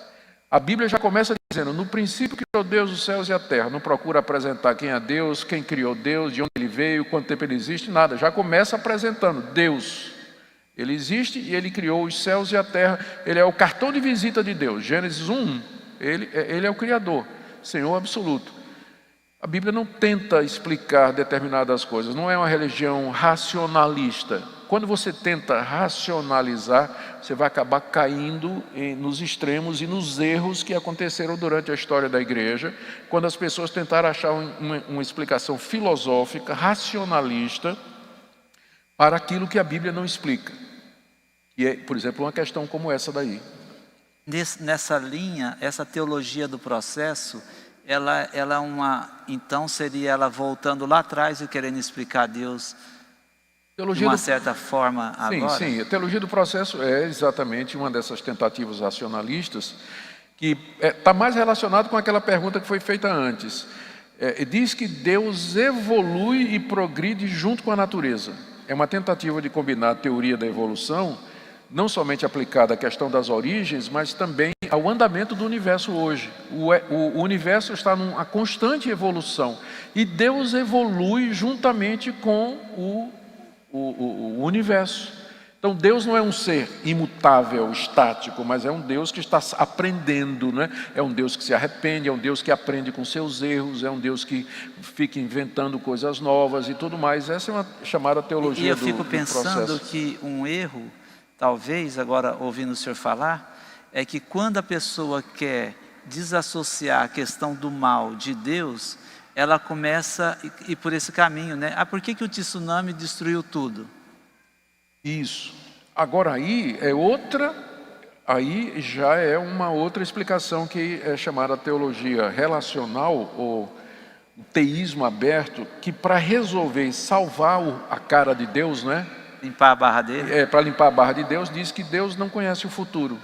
A Bíblia já começa dizendo, no princípio criou Deus os céus e a terra. Não procura apresentar quem é Deus, quem criou Deus, de onde ele veio, quanto tempo ele existe, nada. Já começa apresentando Deus. Ele existe e ele criou os céus e a terra. Ele é o cartão de visita de Deus. Gênesis 1, ele é o Criador, Senhor absoluto. A Bíblia não tenta explicar determinadas coisas, não é uma religião racionalista. Quando você tenta racionalizar, você vai acabar caindo nos extremos e nos erros que aconteceram durante a história da igreja, quando as pessoas tentaram achar uma explicação filosófica, racionalista, para aquilo que a Bíblia não explica. E é, por exemplo, uma questão como essa daí. Nessa linha, essa teologia do processo, ela é então seria ela voltando lá atrás e querendo explicar Deus de uma certa forma agora? Sim, a teologia do processo é exatamente uma dessas tentativas racionalistas que está mais relacionado com aquela pergunta que foi feita antes. Diz que Deus evolui e progride junto com a natureza. É uma tentativa de combinar a teoria da evolução, não somente aplicada à questão das origens, mas também ao andamento do universo hoje. O universo está numa constante evolução e Deus evolui juntamente com o universo. Então Deus não é um ser imutável, estático, mas é um Deus que está aprendendo, né? É um Deus que se arrepende, é um Deus que aprende com seus erros, é um Deus que fica inventando coisas novas e tudo mais. Essa é uma chamada teologia do processo. E eu fico pensando que um erro, talvez, agora ouvindo o senhor falar, é que quando a pessoa quer desassociar a questão do mal de Deus, ela começa a ir por esse caminho, né? Por que o tsunami destruiu tudo? Isso. Agora aí já é uma outra explicação que é chamada teologia relacional ou teísmo aberto, que para resolver salvar a cara de Deus, né? Limpar a barra dele? Para limpar a barra de Deus, diz que Deus não conhece o futuro.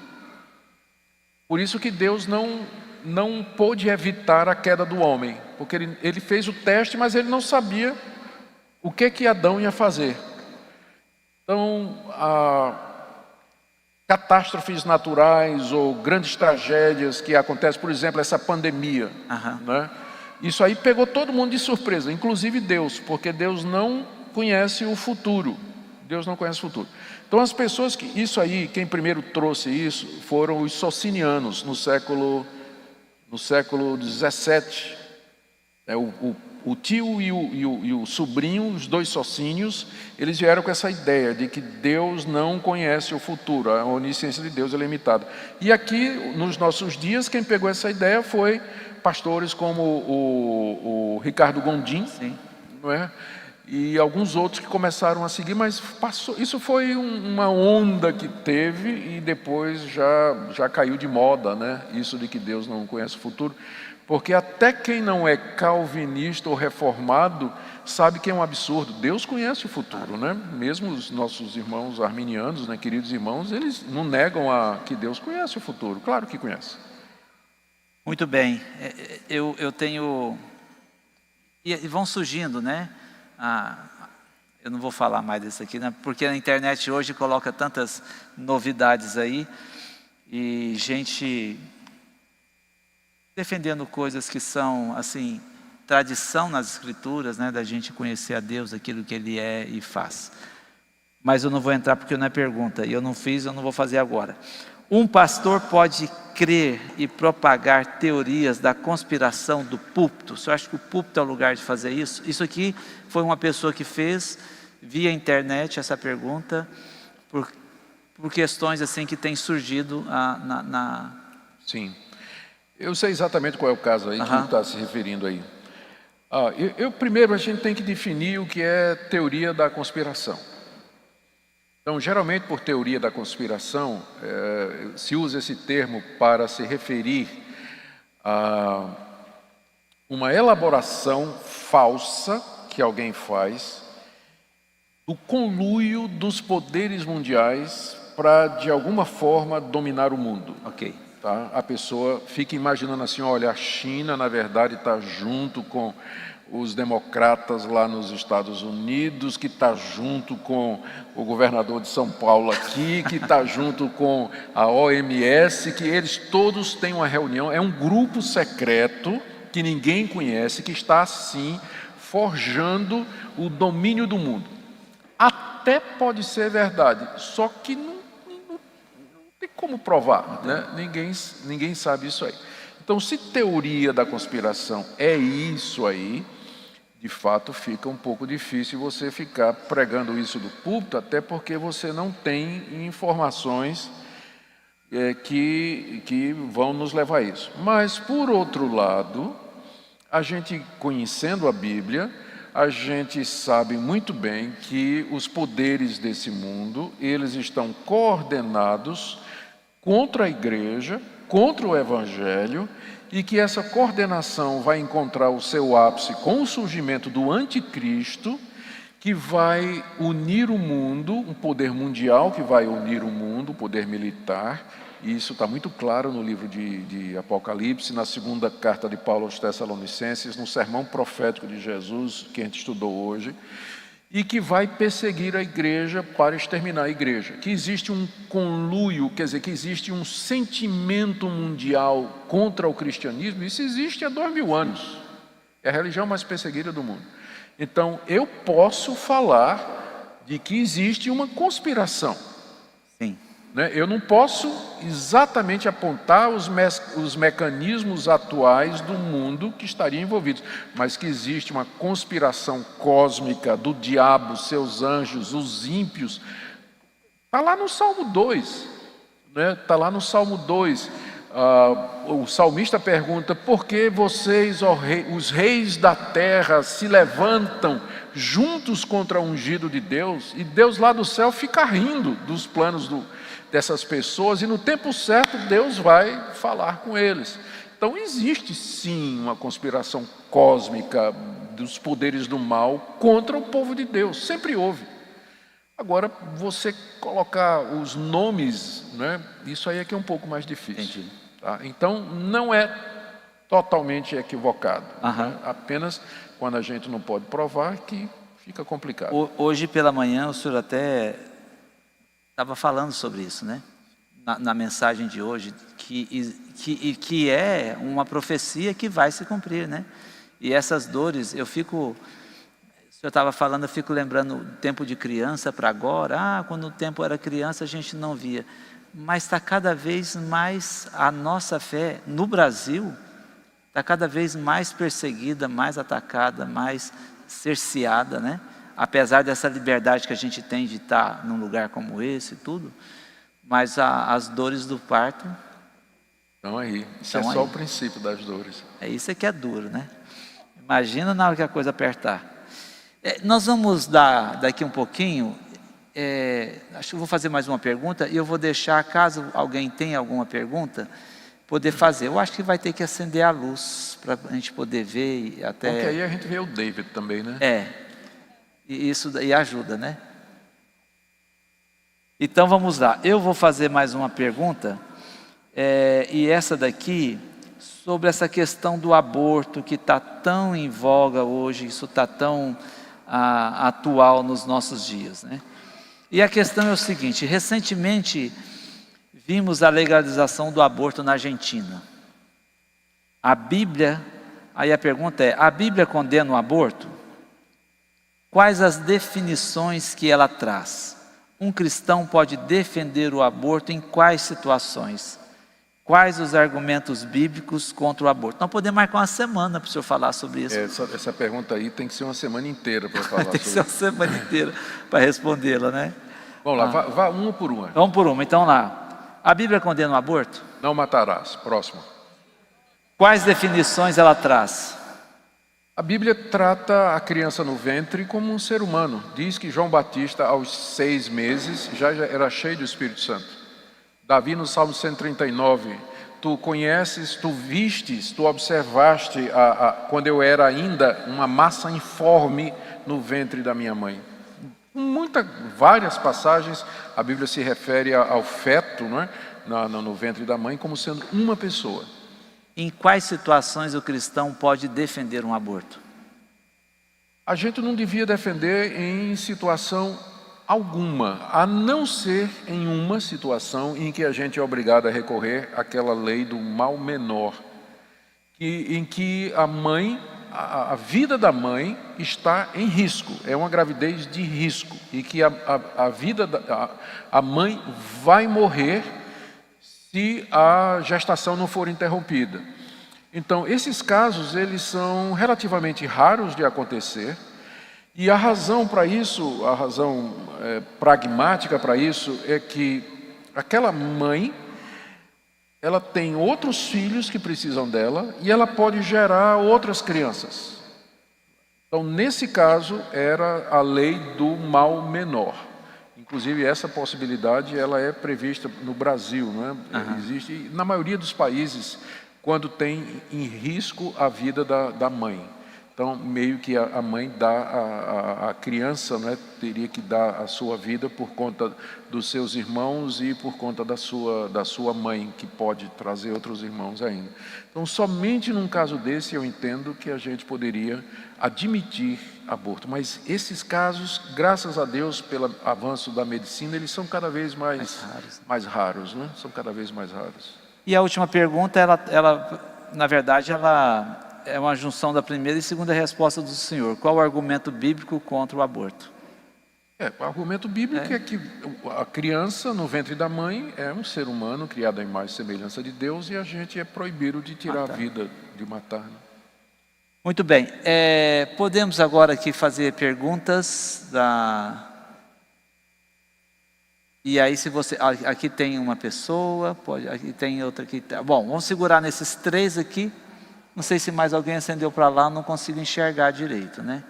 Por isso que Deus não pôde evitar a queda do homem, porque ele fez o teste, mas ele não sabia o que Adão ia fazer. Então, catástrofes naturais ou grandes tragédias que acontecem, por exemplo, essa pandemia, né? Isso aí pegou todo mundo de surpresa, inclusive Deus, porque Deus não conhece o futuro. Deus não conhece o futuro. Então as pessoas quem primeiro trouxe isso foram os socinianos no século XVII. O tio e o sobrinho, os dois socinios, eles vieram com essa ideia de que Deus não conhece o futuro, a onisciência de Deus é limitada. E aqui, nos nossos dias, quem pegou essa ideia foi pastores como o Ricardo Gondim, não é? E alguns outros que começaram a seguir, mas isso foi uma onda que teve e depois já caiu de moda, né? Isso de que Deus não conhece o futuro. Porque até quem não é calvinista ou reformado sabe que é um absurdo. Deus conhece o futuro, né? Mesmo os nossos irmãos arminianos, né, queridos irmãos, eles não negam que Deus conhece o futuro. Claro que conhece. Muito bem. Eu tenho... E vão surgindo, né? Eu não vou falar mais disso aqui, né? Porque a internet hoje coloca tantas novidades aí e gente defendendo coisas que são, assim, tradição nas escrituras, né, da gente conhecer a Deus, aquilo que Ele é e faz. Mas eu não vou entrar porque não é pergunta, e eu não fiz, eu não vou fazer agora. Um pastor pode crer e propagar teorias da conspiração do púlpito? Você acha que o púlpito é o lugar de fazer isso? Isso aqui foi uma pessoa que fez via internet essa pergunta, por questões assim que têm surgido Sim. Eu sei exatamente qual é o caso aí que está se referindo aí. Primeiro, a gente tem que definir o que é teoria da conspiração. Então, geralmente, por teoria da conspiração, se usa esse termo para se referir a uma elaboração falsa que alguém faz do conluio dos poderes mundiais para, de alguma forma, dominar o mundo. Ok. Tá? A pessoa fica imaginando assim, olha, a China, na verdade, está junto com os democratas lá nos Estados Unidos, que está junto com o governador de São Paulo aqui, que está junto com a OMS, que eles todos têm uma reunião, é um grupo secreto que ninguém conhece, que está assim, forjando o domínio do mundo. Até pode ser verdade, só que não tem como provar, né? Ninguém sabe isso aí. Então, se teoria da conspiração é isso aí, de fato fica um pouco difícil você ficar pregando isso do púlpito, até porque você não tem informações que vão nos levar a isso. Mas, por outro lado, a gente conhecendo a Bíblia, a gente sabe muito bem que os poderes desse mundo, eles estão coordenados contra a igreja, contra o evangelho, e que essa coordenação vai encontrar o seu ápice com o surgimento do anticristo, que vai unir o mundo, um poder mundial que vai unir o mundo, o poder militar, e isso está muito claro no livro de Apocalipse, na segunda carta de Paulo aos Tessalonicenses, no sermão profético de Jesus, que a gente estudou hoje, e que vai perseguir a igreja para exterminar a igreja. Que existe um conluio, quer dizer, que existe um sentimento mundial contra o cristianismo, isso existe há 2000 anos. É a religião mais perseguida do mundo. Então, eu posso falar de que existe uma conspiração. Sim. Eu não posso exatamente apontar os mecanismos atuais do mundo que estariam envolvidos, mas que existe uma conspiração cósmica do diabo, seus anjos, os ímpios. Está lá no Salmo 2. Está lá no Salmo 2. O salmista pergunta: por que vocês, os reis da terra, se levantam juntos contra o ungido de Deus? E Deus lá do céu fica rindo dos planos dessas pessoas, e no tempo certo Deus vai falar com eles. Então existe sim uma conspiração cósmica dos poderes do mal contra o povo de Deus, sempre houve. Agora, você colocar os nomes, isso aí é que é um pouco mais difícil. Entendi. Tá? Então, não é totalmente equivocado. Apenas quando a gente não pode provar que fica complicado. Hoje pela manhã o senhor até estava falando sobre isso, na mensagem de hoje, que é uma profecia que vai se cumprir, E essas dores, o senhor estava falando, eu fico lembrando o tempo de criança para agora. Quando o tempo era criança a gente não via. Mas está cada vez mais, a nossa fé no Brasil está cada vez mais perseguida, mais atacada, mais cerceada, Apesar dessa liberdade que a gente tem de estar num lugar como esse e tudo, mas as dores do parto estão aí. Isso é só o princípio das dores. Isso que é duro, Imagina na hora que a coisa apertar. Nós vamos dar daqui um pouquinho. Acho que eu vou fazer mais uma pergunta e eu vou deixar, caso alguém tenha alguma pergunta, poder fazer. Eu acho que vai ter que acender a luz para a gente poder ver e até. Porque aí a gente vê o David também, E isso daí ajuda, Então vamos lá. Eu vou fazer mais uma pergunta e essa daqui sobre essa questão do aborto que está tão em voga hoje, isso está tão atual nos nossos dias, E a questão é o seguinte: recentemente vimos a legalização do aborto na Argentina. A Bíblia, aí a pergunta é: a Bíblia condena o aborto? Quais as definições que ela traz? Um cristão pode defender o aborto em quais situações? Quais os argumentos bíblicos contra o aborto? Nós podemos marcar uma semana para o senhor falar sobre isso. Essa pergunta aí tem que ser uma semana inteira para falar tem que ser uma semana inteira para respondê-la, Vamos lá, vá uma por uma. Vamos por uma, então lá. A Bíblia condena o aborto? Não matarás. Próximo. Quais definições ela traz? A Bíblia trata a criança no ventre como um ser humano. Diz que João Batista, aos 6 meses, já era cheio do Espírito Santo. Davi, no Salmo 139, tu conheces, tu vistes, tu observaste quando eu era ainda uma massa informe no ventre da minha mãe. Várias passagens, a Bíblia se refere ao feto, no ventre da mãe, como sendo uma pessoa. Em quais situações o cristão pode defender um aborto? A gente não devia defender em situação alguma, a não ser em uma situação em que a gente é obrigado a recorrer àquela lei do mal menor, em que a vida da mãe está em risco, é uma gravidez de risco, e que a mãe vai morrer se a gestação não for interrompida. Então, esses casos, eles são relativamente raros de acontecer, e a razão para isso, a razão pragmática para isso, é que aquela mãe, ela tem outros filhos que precisam dela, e ela pode gerar outras crianças. Então, nesse caso, era a lei do mal menor. Inclusive, essa possibilidade ela é prevista no Brasil, Existe na maioria dos países quando tem em risco a vida da mãe. Então, meio que a mãe dá, a criança, né, teria que dar a sua vida por conta dos seus irmãos e por conta da sua mãe, que pode trazer outros irmãos ainda. Então, somente num caso desse, eu entendo que a gente poderia admitir aborto. Mas esses casos, graças a Deus, pelo avanço da medicina, eles são cada vez mais raros, né? São cada vez mais raros. E a última pergunta, na verdade, ela é uma junção da primeira e segunda resposta do senhor. Qual o argumento bíblico contra o aborto? O argumento bíblico é que a criança no ventre da mãe é um ser humano criado à imagem e semelhança de Deus, e a gente é proibido de tirar a vida, de matar. Né? Muito bem. Podemos agora aqui fazer perguntas E aí, se você... Aqui tem uma pessoa, aqui tem outra aqui. Bom, vamos segurar nesses 3 aqui. Não sei se mais alguém acendeu para lá, não consigo enxergar direito, né?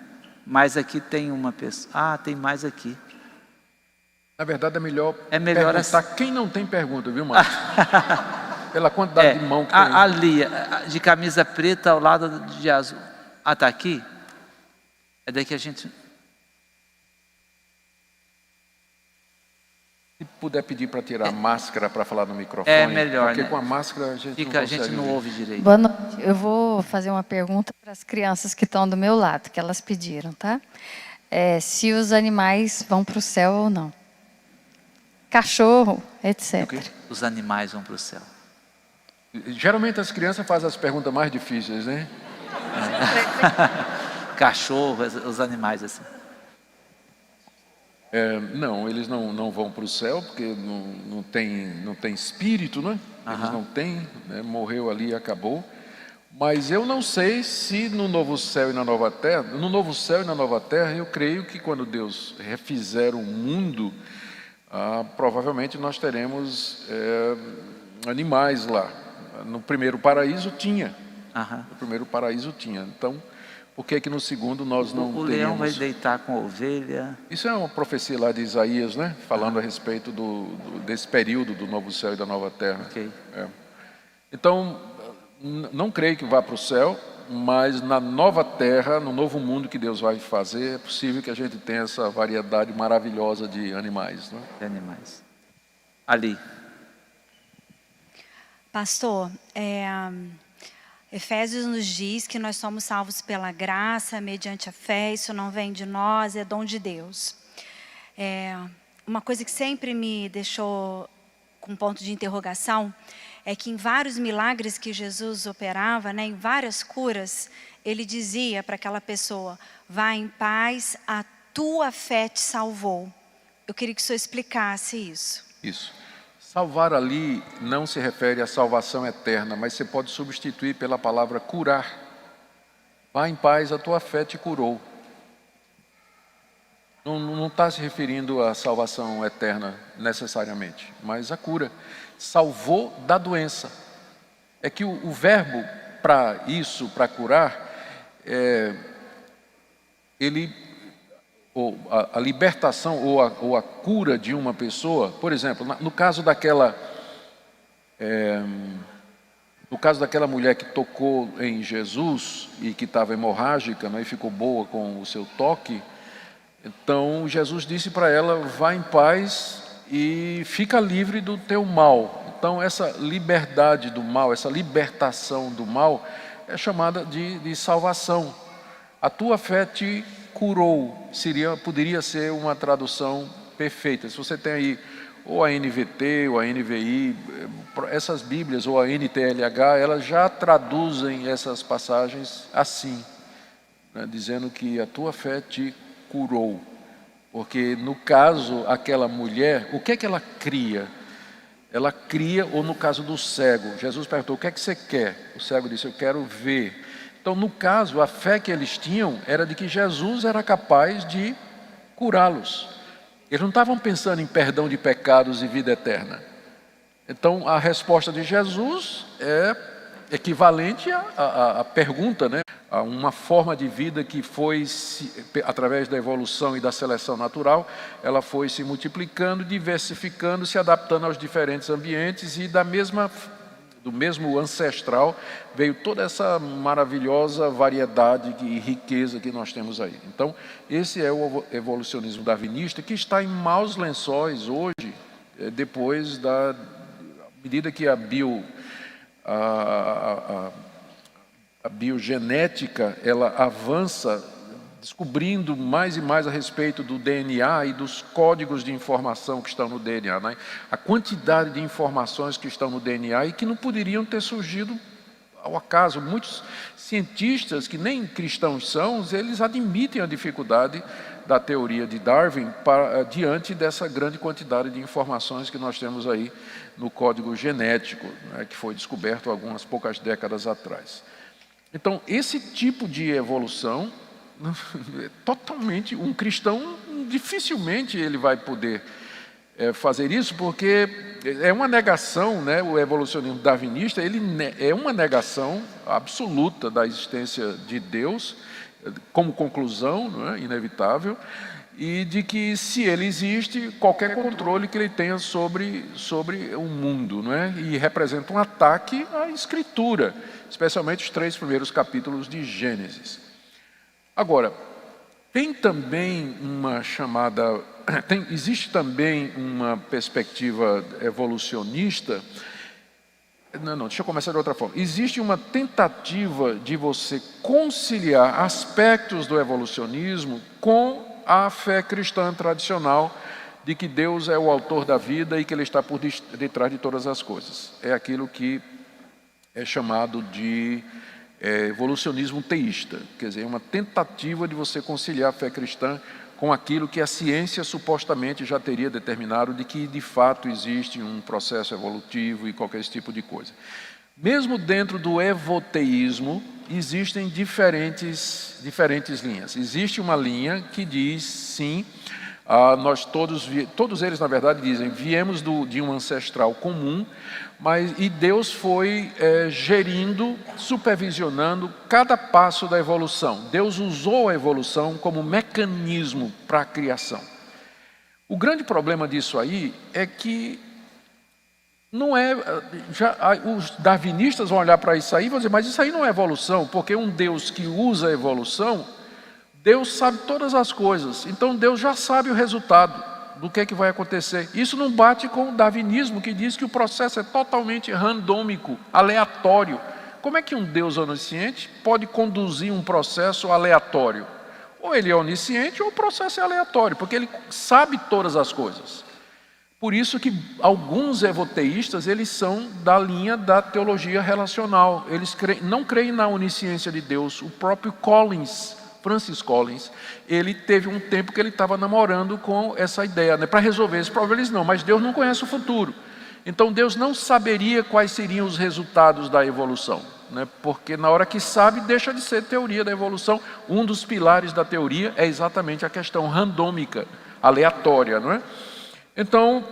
Mas aqui tem uma pessoa. Tem mais aqui. Na verdade, é melhor perguntar assim. Quem não tem pergunta, viu, Márcio? Pela quantidade de mão que tem. Ali, de camisa preta ao lado de azul. Está aqui? É daí que a gente... Se puder pedir para tirar a máscara para falar no microfone. É melhor, porque né? com a máscara a gente não ouve direito. Boa noite. Eu vou fazer uma pergunta para as crianças que estão do meu lado, que elas pediram, tá? Se os animais vão para o céu ou não. Cachorro, etc. Os animais vão para o céu. Geralmente as crianças fazem as perguntas mais difíceis, né? Cachorro, os animais assim. Não, eles não vão para o céu, porque não tem espírito, né? Eles não têm, né? Morreu ali e acabou. Mas eu não sei se no novo céu e na nova terra, eu creio que quando Deus refizer o mundo, provavelmente nós teremos animais lá. No primeiro paraíso tinha. No primeiro paraíso tinha. Então, por que no segundo nós não teríamos? O leão vai deitar com a ovelha. Isso é uma profecia lá de Isaías, né? Falando a respeito desse período do novo céu e da nova terra. Então, não creio que vá para o céu, mas na nova terra, no novo mundo que Deus vai fazer, é possível que a gente tenha essa variedade maravilhosa de animais. Né? De animais. Ali. Pastor, Efésios nos diz que nós somos salvos pela graça, mediante a fé, isso não vem de nós, é dom de Deus. Uma coisa que sempre me deixou com ponto de interrogação é que em vários milagres que Jesus operava, né, em várias curas, ele dizia para aquela pessoa: vá em paz, a tua fé te salvou. Eu queria que o senhor explicasse isso. Isso. Salvar ali não se refere à salvação eterna, mas você pode substituir pela palavra curar. Vá em paz, a tua fé te curou. Não está se referindo à salvação eterna necessariamente, mas à cura. Salvou da doença. É que o verbo para isso, para curar, a libertação ou a cura de uma pessoa, por exemplo, no caso daquela mulher que tocou em Jesus e que estava hemorrágica, né, e ficou boa com o seu toque, então Jesus disse para ela: vá em paz e fica livre do teu mal. Então essa liberdade do mal, essa libertação do mal é chamada de salvação. A tua fé te curou, poderia ser uma tradução perfeita. Se você tem aí ou a NVT ou a NVI, essas Bíblias, ou a NTLH, elas já traduzem essas passagens assim, né, dizendo que a tua fé te curou. Porque no caso, aquela mulher, o que é que ela cria? Ela cria, ou no caso do cego, Jesus perguntou: o que é que você quer? O cego disse: eu quero ver. Então, no caso, a fé que eles tinham era de que Jesus era capaz de curá-los. Eles não estavam pensando em perdão de pecados e vida eterna. Então, a resposta de Jesus é equivalente à pergunta, né? A uma forma de vida que foi, através da evolução e da seleção natural, ela foi se multiplicando, diversificando, se adaptando aos diferentes ambientes, e do mesmo ancestral, veio toda essa maravilhosa variedade e riqueza que nós temos aí. Então, esse é o evolucionismo darwinista, que está em maus lençóis hoje, depois à medida que a biogenética ela avança, descobrindo mais e mais a respeito do DNA e dos códigos de informação que estão no DNA, né? A quantidade de informações que estão no DNA e que não poderiam ter surgido ao acaso. Muitos cientistas, que nem cristãos são, eles admitem a dificuldade da teoria de Darwin diante dessa grande quantidade de informações que nós temos aí no código genético, né, que foi descoberto algumas poucas décadas atrás. Então, esse tipo de evolução, totalmente, um cristão dificilmente ele vai poder fazer isso, porque é uma negação, né? O evolucionismo darwinista ele é uma negação absoluta da existência de Deus como conclusão, não é? Inevitável, e de que se ele existe, qualquer controle que ele tenha sobre o mundo, não é? E representa um ataque à Escritura, especialmente os 3 primeiros capítulos de Gênesis. Agora, tem também existe também uma perspectiva evolucionista. Deixa eu começar de outra forma. Existe uma tentativa de você conciliar aspectos do evolucionismo com a fé cristã tradicional de que Deus é o autor da vida e que Ele está por detrás de todas as coisas. É aquilo que é chamado de evolucionismo teísta, quer dizer, uma tentativa de você conciliar a fé cristã com aquilo que a ciência supostamente já teria determinado de que de fato existe um processo evolutivo e qualquer tipo de coisa. Mesmo dentro do evoteísmo, existem diferentes linhas. Existe uma linha que diz, sim, nós todos eles na verdade dizem, viemos de um ancestral comum, e Deus foi gerindo, supervisionando cada passo da evolução. Deus usou a evolução como mecanismo para a criação. O grande problema disso aí é que não é, os darwinistas vão olhar para isso aí e vão dizer, mas isso aí não é evolução, porque um Deus que usa a evolução, Deus sabe todas as coisas, então Deus já sabe o resultado do que é que vai acontecer. Isso não bate com o darwinismo, que diz que o processo é totalmente randômico, aleatório. Como é que um Deus onisciente pode conduzir um processo aleatório? Ou ele é onisciente ou o processo é aleatório, porque ele sabe todas as coisas. Por isso que alguns evoteístas, eles são da linha da teologia relacional. Eles não creem na onisciência de Deus. O próprio Francis Collins, ele teve um tempo que ele estava namorando com essa ideia, né? Para resolver esse problema, eles não, mas Deus não conhece o futuro. Então Deus não saberia quais seriam os resultados da evolução, né? Porque na hora que sabe, deixa de ser teoria da evolução. Um dos pilares da teoria é exatamente a questão randômica, aleatória, não é? Então,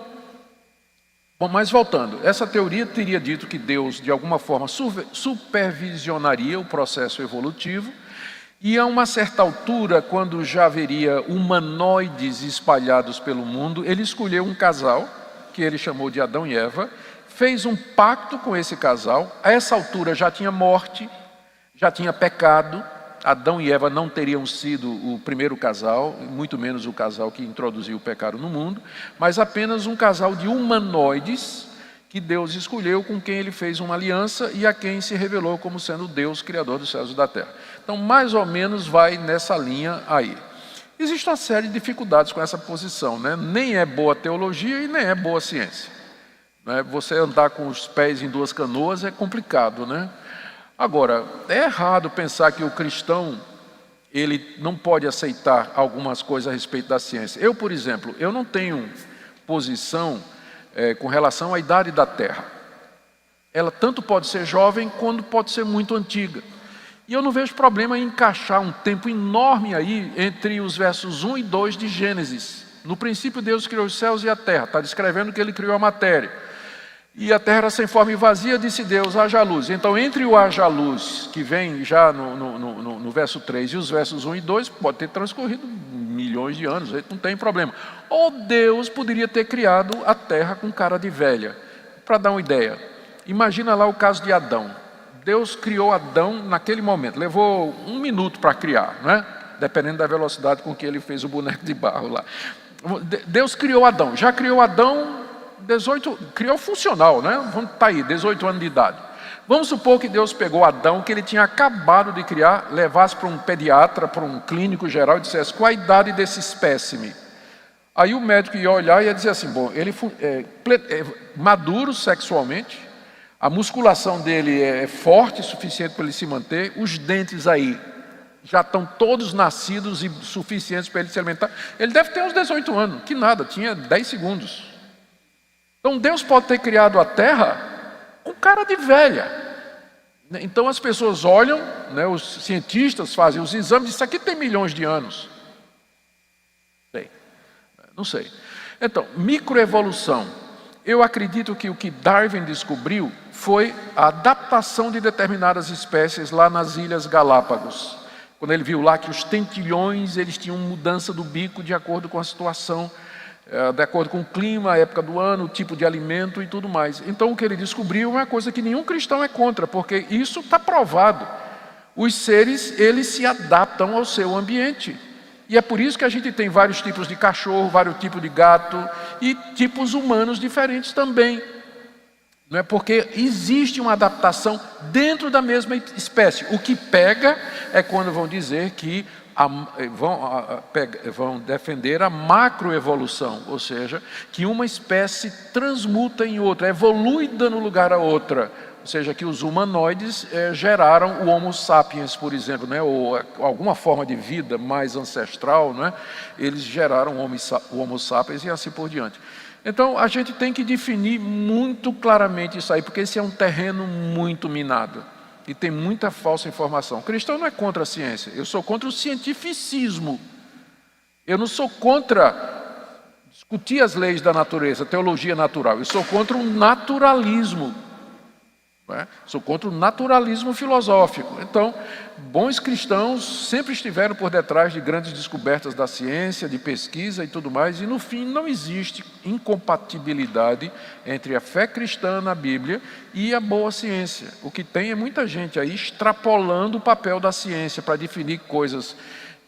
bom, mas voltando, essa teoria teria dito que Deus, de alguma forma, supervisionaria o processo evolutivo, e a uma certa altura, quando já haveria humanoides espalhados pelo mundo, ele escolheu um casal, que ele chamou de Adão e Eva, fez um pacto com esse casal. A essa altura já tinha morte, já tinha pecado. Adão e Eva não teriam sido o primeiro casal, muito menos o casal que introduziu o pecado no mundo, mas apenas um casal de humanoides que Deus escolheu, com quem ele fez uma aliança e a quem se revelou como sendo Deus, Criador dos céus e da terra. Então, mais ou menos vai nessa linha aí. Existe uma série de dificuldades com essa posição, né? Nem é boa teologia e nem é boa ciência, né? Você andar com os pés em 2 canoas é complicado, né? Agora, é errado pensar que o cristão ele não pode aceitar algumas coisas a respeito da ciência. Eu, por exemplo, eu não tenho posição com relação à idade da Terra. Ela tanto pode ser jovem quanto pode ser muito antiga. E eu não vejo problema em encaixar um tempo enorme aí entre os versos 1 e 2 de Gênesis. No princípio Deus criou os céus e a terra. Está descrevendo que Ele criou a matéria. E a terra era sem forma e vazia, disse Deus, haja luz. Então, entre o haja luz, que vem já no verso 3, e os versos 1 e 2, pode ter transcorrido milhões de anos, não tem problema. Ou Deus poderia ter criado a terra com cara de velha. Para dar uma ideia, Imagina lá o caso de Adão. Deus criou Adão naquele momento, levou 1 minuto para criar, né? Dependendo da velocidade com que ele fez o boneco de barro lá. Deus criou Adão, já criou Adão, criou funcional, né? Tá aí, 18 anos de idade. Vamos supor que Deus pegou Adão, que ele tinha acabado de criar, levasse para um pediatra, para um clínico geral e dissesse: qual a idade desse espécime? Aí o médico ia olhar e ia dizer assim: bom, ele é maduro sexualmente, a musculação dele é forte o suficiente para ele se manter, os dentes aí já estão todos nascidos e suficientes para ele se alimentar. Ele deve ter uns 18 anos, que nada, tinha 10 segundos. Então Deus pode ter criado a terra com cara de velha. Então as pessoas olham, né, os cientistas fazem os exames, isso aqui tem milhões de anos. Não sei. Então, microevolução. Eu acredito que o que Darwin descobriu foi a adaptação de determinadas espécies lá nas Ilhas Galápagos. Quando ele viu lá que os tentilhões, eles tinham mudança do bico de acordo com a situação, de acordo com o clima, a época do ano, o tipo de alimento e tudo mais. Então o que ele descobriu é uma coisa que nenhum cristão é contra, porque isso está provado. Os seres, eles se adaptam ao seu ambiente. E é por isso que a gente tem vários tipos de cachorro, vários tipos de gato e tipos humanos diferentes também. Não é? Porque existe uma adaptação dentro da mesma espécie. O que pega é quando vão dizer que vão defender a macroevolução, ou seja, que uma espécie transmuta em outra, evolui dando lugar a outra. Ou seja, que os humanoides geraram o Homo sapiens, por exemplo, né? Ou alguma forma de vida mais ancestral, né? Eles geraram o Homo sapiens e assim por diante. Então, a gente tem que definir muito claramente isso aí, porque esse é um terreno muito minado e tem muita falsa informação. O cristão não é contra a ciência, eu sou contra o cientificismo. Eu não sou contra discutir as leis da natureza, teologia natural, eu sou contra o naturalismo. Sou contra o naturalismo filosófico. Então, bons cristãos sempre estiveram por detrás de grandes descobertas da ciência, de pesquisa e tudo mais, e no fim não existe incompatibilidade entre a fé cristã na Bíblia e a boa ciência. O que tem é muita gente aí extrapolando o papel da ciência para definir coisas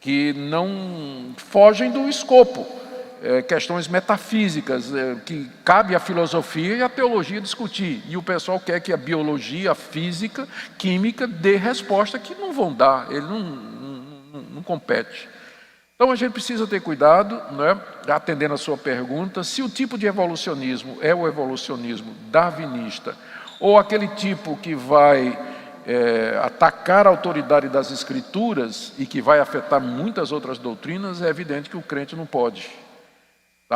que não fogem do escopo. Questões metafísicas que cabe à filosofia e à teologia discutir, e o pessoal quer que a biologia, a física, química dê resposta que não vão dar, ele não compete. Então a gente precisa ter cuidado, né, atendendo a sua pergunta, se o tipo de evolucionismo é o evolucionismo darwinista ou aquele tipo que vai atacar a autoridade das escrituras e que vai afetar muitas outras doutrinas, é evidente que o crente não pode.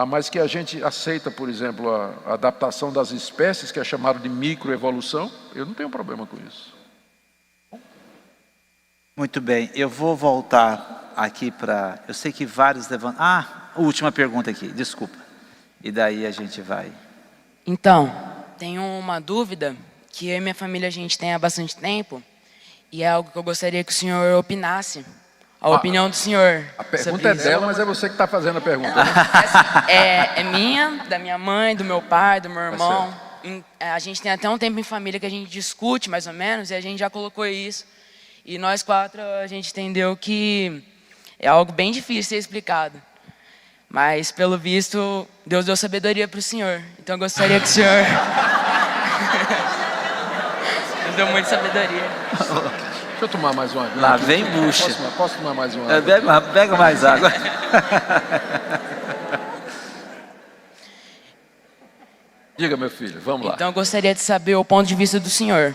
Mas que a gente aceita, por exemplo, a adaptação das espécies, que é chamado de microevolução, eu não tenho problema com isso. Muito bem, eu vou voltar aqui para... Eu sei que vários levantam... última pergunta aqui, desculpa. E daí a gente vai... Então, tenho uma dúvida que eu e minha família a gente tem há bastante tempo, e é algo que eu gostaria que o senhor opinasse. A opinião do senhor. A pergunta é dela, mas é você que está fazendo a pergunta. Né? É minha, da minha mãe, do meu pai, do meu irmão. A gente tem até um tempo em família que a gente discute, mais ou menos, e a gente já colocou isso. E nós 4, a gente entendeu que é algo bem difícil de ser explicado. Mas, pelo visto, Deus deu sabedoria para o senhor. Então, eu gostaria que o senhor... Deus deu muita sabedoria. Deixa eu tomar mais uma água. Lá vem bucha. Posso tomar mais uma água? Pega mais água. Diga, meu filho, vamos lá. Então eu gostaria de saber o ponto de vista do senhor.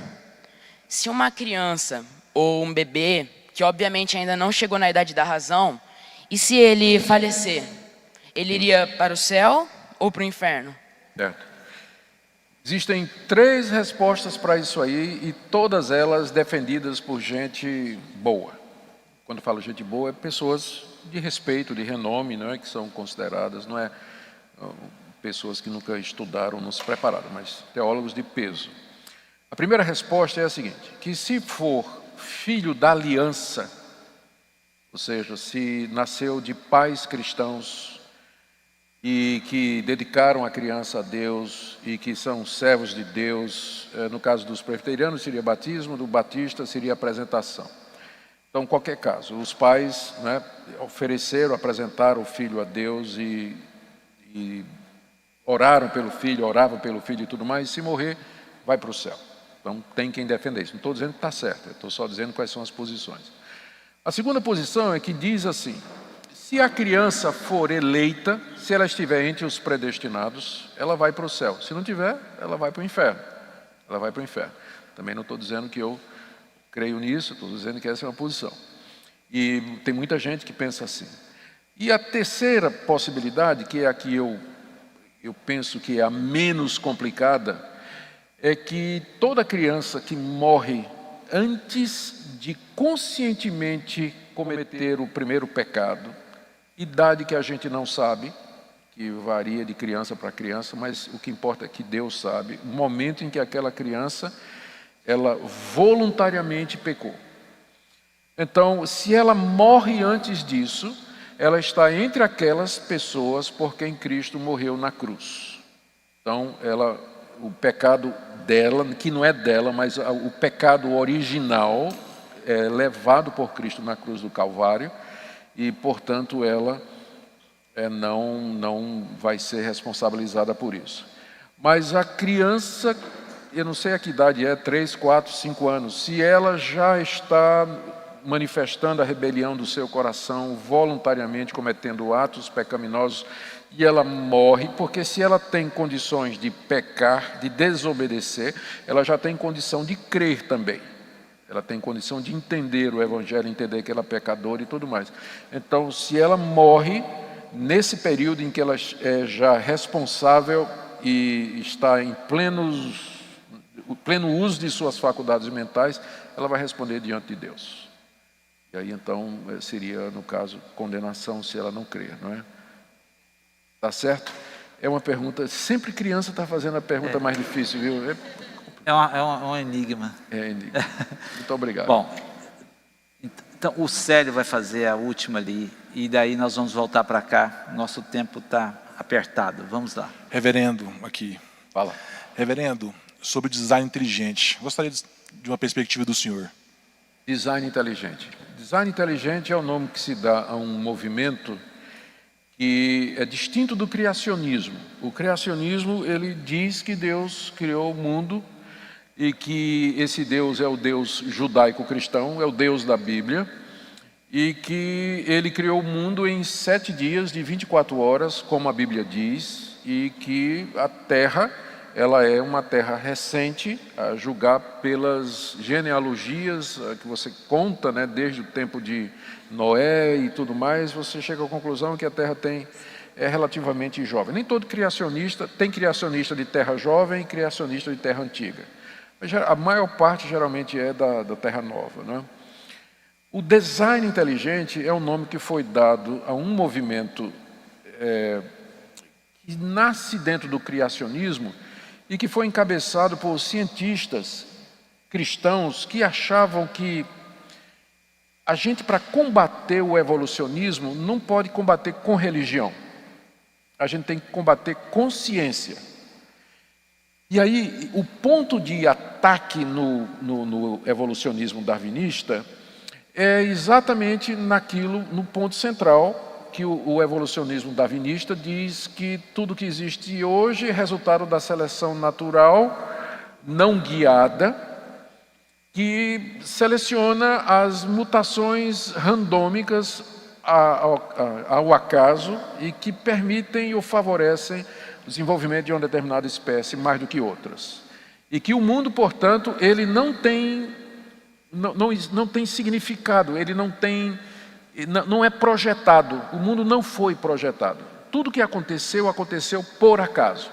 Se uma criança ou um bebê, que obviamente ainda não chegou na idade da razão, e se ele falecer, ele iria para o céu ou para o inferno? Certo. Existem 3 respostas para isso aí, e todas elas defendidas por gente boa. Quando falo gente boa, é pessoas de respeito, de renome, não é, que são consideradas, não é pessoas que nunca estudaram, não se prepararam, mas teólogos de peso. A primeira resposta é a seguinte, que se for filho da aliança, ou seja, se nasceu de pais cristãos, e que dedicaram a criança a Deus e que são servos de Deus. No caso dos presbiterianos seria batismo, do batista seria apresentação. Então, qualquer caso, os pais, né, ofereceram, apresentaram o filho a Deus e oraram pelo filho, oravam pelo filho e tudo mais, e se morrer, vai para o céu. Então, tem quem defenda isso. Não estou dizendo que está certo, estou só dizendo quais são as posições. A segunda posição é que diz assim: se a criança for eleita, se ela estiver entre os predestinados, ela vai para o céu. Se não tiver, ela vai para o inferno. Ela vai para o inferno. Também não estou dizendo que eu creio nisso, estou dizendo que essa é uma posição. E tem muita gente que pensa assim. E a terceira possibilidade, que é a que eu penso que é a menos complicada, é que toda criança que morre antes de conscientemente cometer o primeiro pecado, idade que a gente não sabe, que varia de criança para criança, mas o que importa é que Deus sabe, o momento em que aquela criança, ela voluntariamente pecou. Então, se ela morre antes disso, ela está entre aquelas pessoas por quem Cristo morreu na cruz. Então, o pecado dela, que não é dela, mas o pecado original é levado por Cristo na cruz do Calvário e, portanto, ela não vai ser responsabilizada por isso. Mas a criança, eu não sei a que idade é, 3, 4, 5 anos, se ela já está manifestando a rebelião do seu coração, voluntariamente cometendo atos pecaminosos, e ela morre, porque se ela tem condições de pecar, de desobedecer, ela já tem condição de crer também. Ela tem condição de entender o Evangelho, entender que ela é pecadora e tudo mais. Então, se ela morre, nesse período em que ela é já responsável e está em pleno uso de suas faculdades mentais, ela vai responder diante de Deus. E aí, então, seria, no caso, condenação se ela não crer, não é? Tá certo? É uma pergunta, sempre criança está fazendo a pergunta mais difícil, viu? É um enigma. É enigma. Muito obrigado. Bom, então o Célio vai fazer a última ali, e daí nós vamos voltar para cá. Nosso tempo está apertado. Vamos lá. Reverendo, aqui. Fala. Reverendo, sobre design inteligente. Gostaria de uma perspectiva do senhor. Design inteligente. Design inteligente é o nome que se dá a um movimento que é distinto do criacionismo. O criacionismo, ele diz que Deus criou o mundo e que esse Deus é o Deus judaico-cristão, é o Deus da Bíblia, e que ele criou o mundo em 7 dias de 24 horas, como a Bíblia diz, e que a Terra, ela é uma terra recente, a julgar pelas genealogias que você conta, né, desde o tempo de Noé e tudo mais, você chega à conclusão que a terra é relativamente jovem. Nem todo criacionista, tem criacionista de terra jovem e criacionista de terra antiga. Mas a maior parte geralmente é da terra nova, né? O design inteligente é um nome que foi dado a um movimento que nasce dentro do criacionismo e que foi encabeçado por cientistas cristãos que achavam que a gente, para combater o evolucionismo, não pode combater com religião. A gente tem que combater com ciência. E aí, o ponto de ataque no evolucionismo darwinista é exatamente no ponto central, que o evolucionismo darwinista diz que tudo que existe hoje é resultado da seleção natural, não guiada, que seleciona as mutações randômicas ao acaso e que permitem ou favorecem o desenvolvimento de uma determinada espécie mais do que outras. E que o mundo, portanto, ele não tem significado, ele não é projetado, o mundo não foi projetado. Tudo que aconteceu, aconteceu por acaso.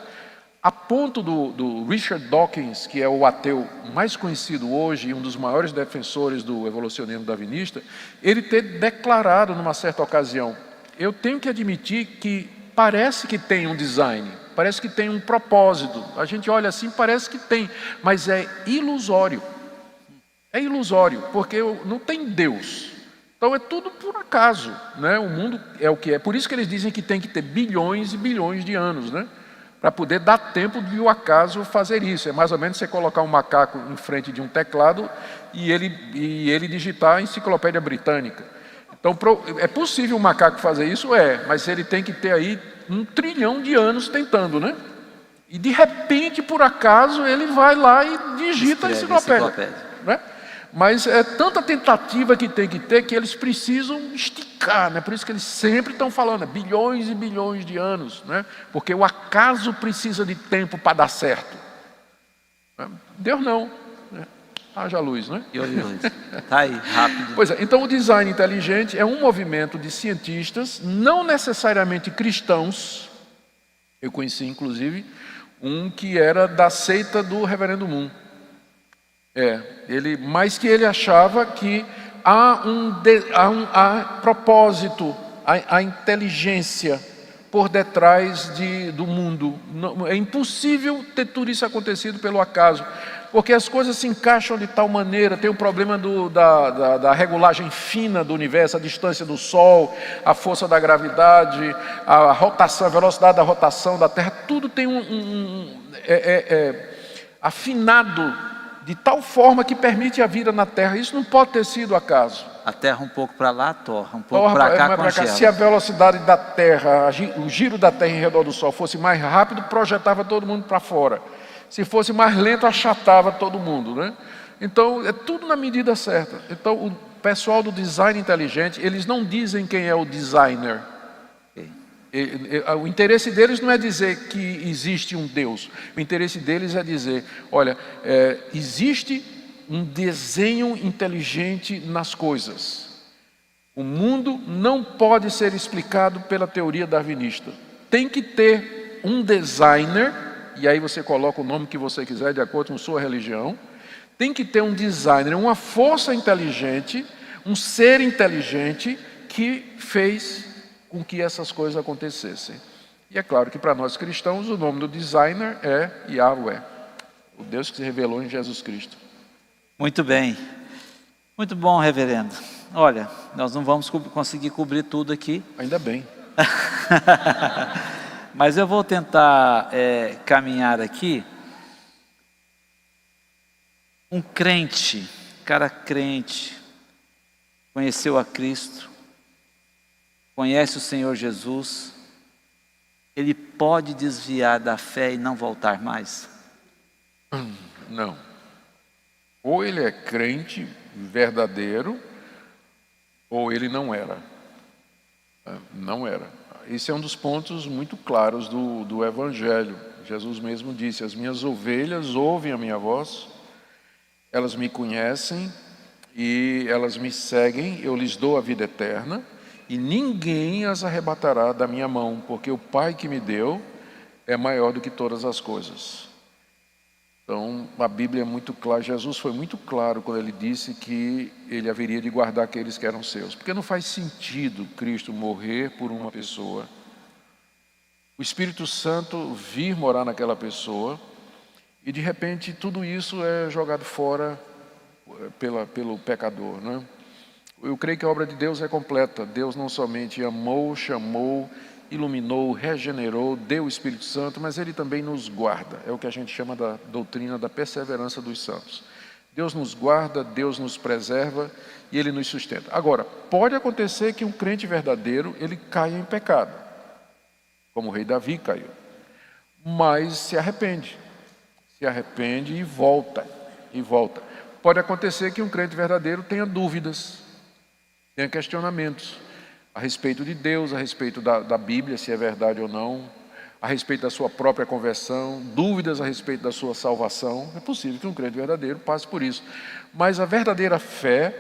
A ponto do Richard Dawkins, que é o ateu mais conhecido hoje e um dos maiores defensores do evolucionismo darwinista, ele ter declarado numa certa ocasião: eu tenho que admitir que parece que tem um design, parece que tem um propósito, a gente olha assim, parece que tem, mas é ilusório. É ilusório, porque não tem Deus. Então é tudo por acaso, né? O mundo é o que é. Por isso que eles dizem que tem que ter bilhões e bilhões de anos, né? Para poder dar tempo de o acaso fazer isso. É mais ou menos você colocar um macaco em frente de um teclado e ele digitar a enciclopédia britânica. Então é possível um macaco fazer isso? É, mas ele tem que ter aí 1 trilhão de anos tentando, né? E de repente, por acaso, ele vai lá e digita a enciclopédia. Né? Mas é tanta tentativa que tem que ter que eles precisam esticar, né? Por isso que eles sempre estão falando, bilhões e bilhões de anos, né? Porque o acaso precisa de tempo para dar certo. Né? Deus não. Né? Haja luz, né? E olha luz. Tá aí, rápido. Pois é, então o design inteligente é um movimento de cientistas, não necessariamente cristãos. Eu conheci, inclusive, um que era da seita do Reverendo Moon. Mas que ele achava que há propósito, há inteligência por detrás do mundo. É impossível ter tudo isso acontecido pelo acaso, porque as coisas se encaixam de tal maneira. Tem o problema da regulagem fina do universo, a distância do Sol, a força da gravidade, a rotação, a velocidade da rotação da Terra, tudo tem afinado de tal forma que permite a vida na Terra. Isso não pode ter sido acaso. A Terra um pouco para lá, torra, um pouco para cá, congela. Se a velocidade da Terra, o giro da Terra em redor do Sol fosse mais rápido, projetava todo mundo para fora. Se fosse mais lento, achatava todo mundo, né? Então, é tudo na medida certa. Então, o pessoal do design inteligente, eles não dizem quem é o designer. O interesse deles não é dizer que existe um Deus. O interesse deles é dizer, olha, existe um desenho inteligente nas coisas. O mundo não pode ser explicado pela teoria darwinista. Tem que ter um designer, e aí você coloca o nome que você quiser de acordo com sua religião. Tem que ter um designer, uma força inteligente, um ser inteligente que fez com que essas coisas acontecessem. E é claro que para nós cristãos o nome do designer é Yahweh, o Deus que se revelou em Jesus Cristo. Muito bem. Muito bom, reverendo. Olha, nós não vamos conseguir cobrir tudo aqui. Ainda bem. Mas eu vou tentar caminhar aqui. Um crente, cara crente, conheceu a Cristo, conhece o Senhor Jesus, ele pode desviar da fé e não voltar mais? Não. Ou ele é crente verdadeiro, ou ele não era. Não era. Esse é um dos pontos muito claros do Evangelho. Jesus mesmo disse, as minhas ovelhas ouvem a minha voz, elas me conhecem e elas me seguem, eu lhes dou a vida eterna, e ninguém as arrebatará da minha mão, porque o Pai que me deu é maior do que todas as coisas. Então, a Bíblia é muito clara, Jesus foi muito claro quando ele disse que ele haveria de guardar aqueles que eram seus. Porque não faz sentido Cristo morrer por uma pessoa, o Espírito Santo vir morar naquela pessoa, e de repente tudo isso é jogado fora pelo pecador, né? Eu creio que a obra de Deus é completa. Deus não somente amou, chamou, iluminou, regenerou, deu o Espírito Santo, mas Ele também nos guarda. É o que a gente chama da doutrina da perseverança dos santos. Deus nos guarda, Deus nos preserva e Ele nos sustenta. Agora, pode acontecer que um crente verdadeiro, ele caia em pecado, como o rei Davi caiu, mas se arrepende e volta. Pode acontecer que um crente verdadeiro tenha dúvidas, tenha questionamentos a respeito de Deus, a respeito da Bíblia, se é verdade ou não, a respeito da sua própria conversão, dúvidas a respeito da sua salvação. É possível que um crente verdadeiro passe por isso. Mas a verdadeira fé,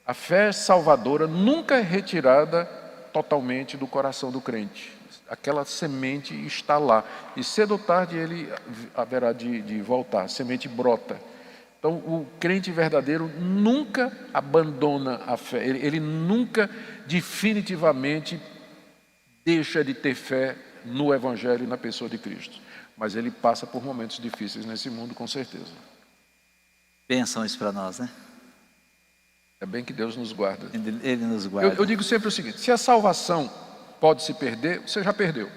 a fé salvadora, nunca é retirada totalmente do coração do crente. Aquela semente está lá. E cedo ou tarde ele haverá de voltar. A semente brota. Então, o crente verdadeiro nunca abandona a fé, ele nunca definitivamente deixa de ter fé no Evangelho e na pessoa de Cristo. Mas ele passa por momentos difíceis nesse mundo, com certeza. Bênção isso para nós, né? É bem que Deus nos guarda. Ele nos guarda. Eu digo sempre o seguinte: se a salvação pode se perder, você já perdeu.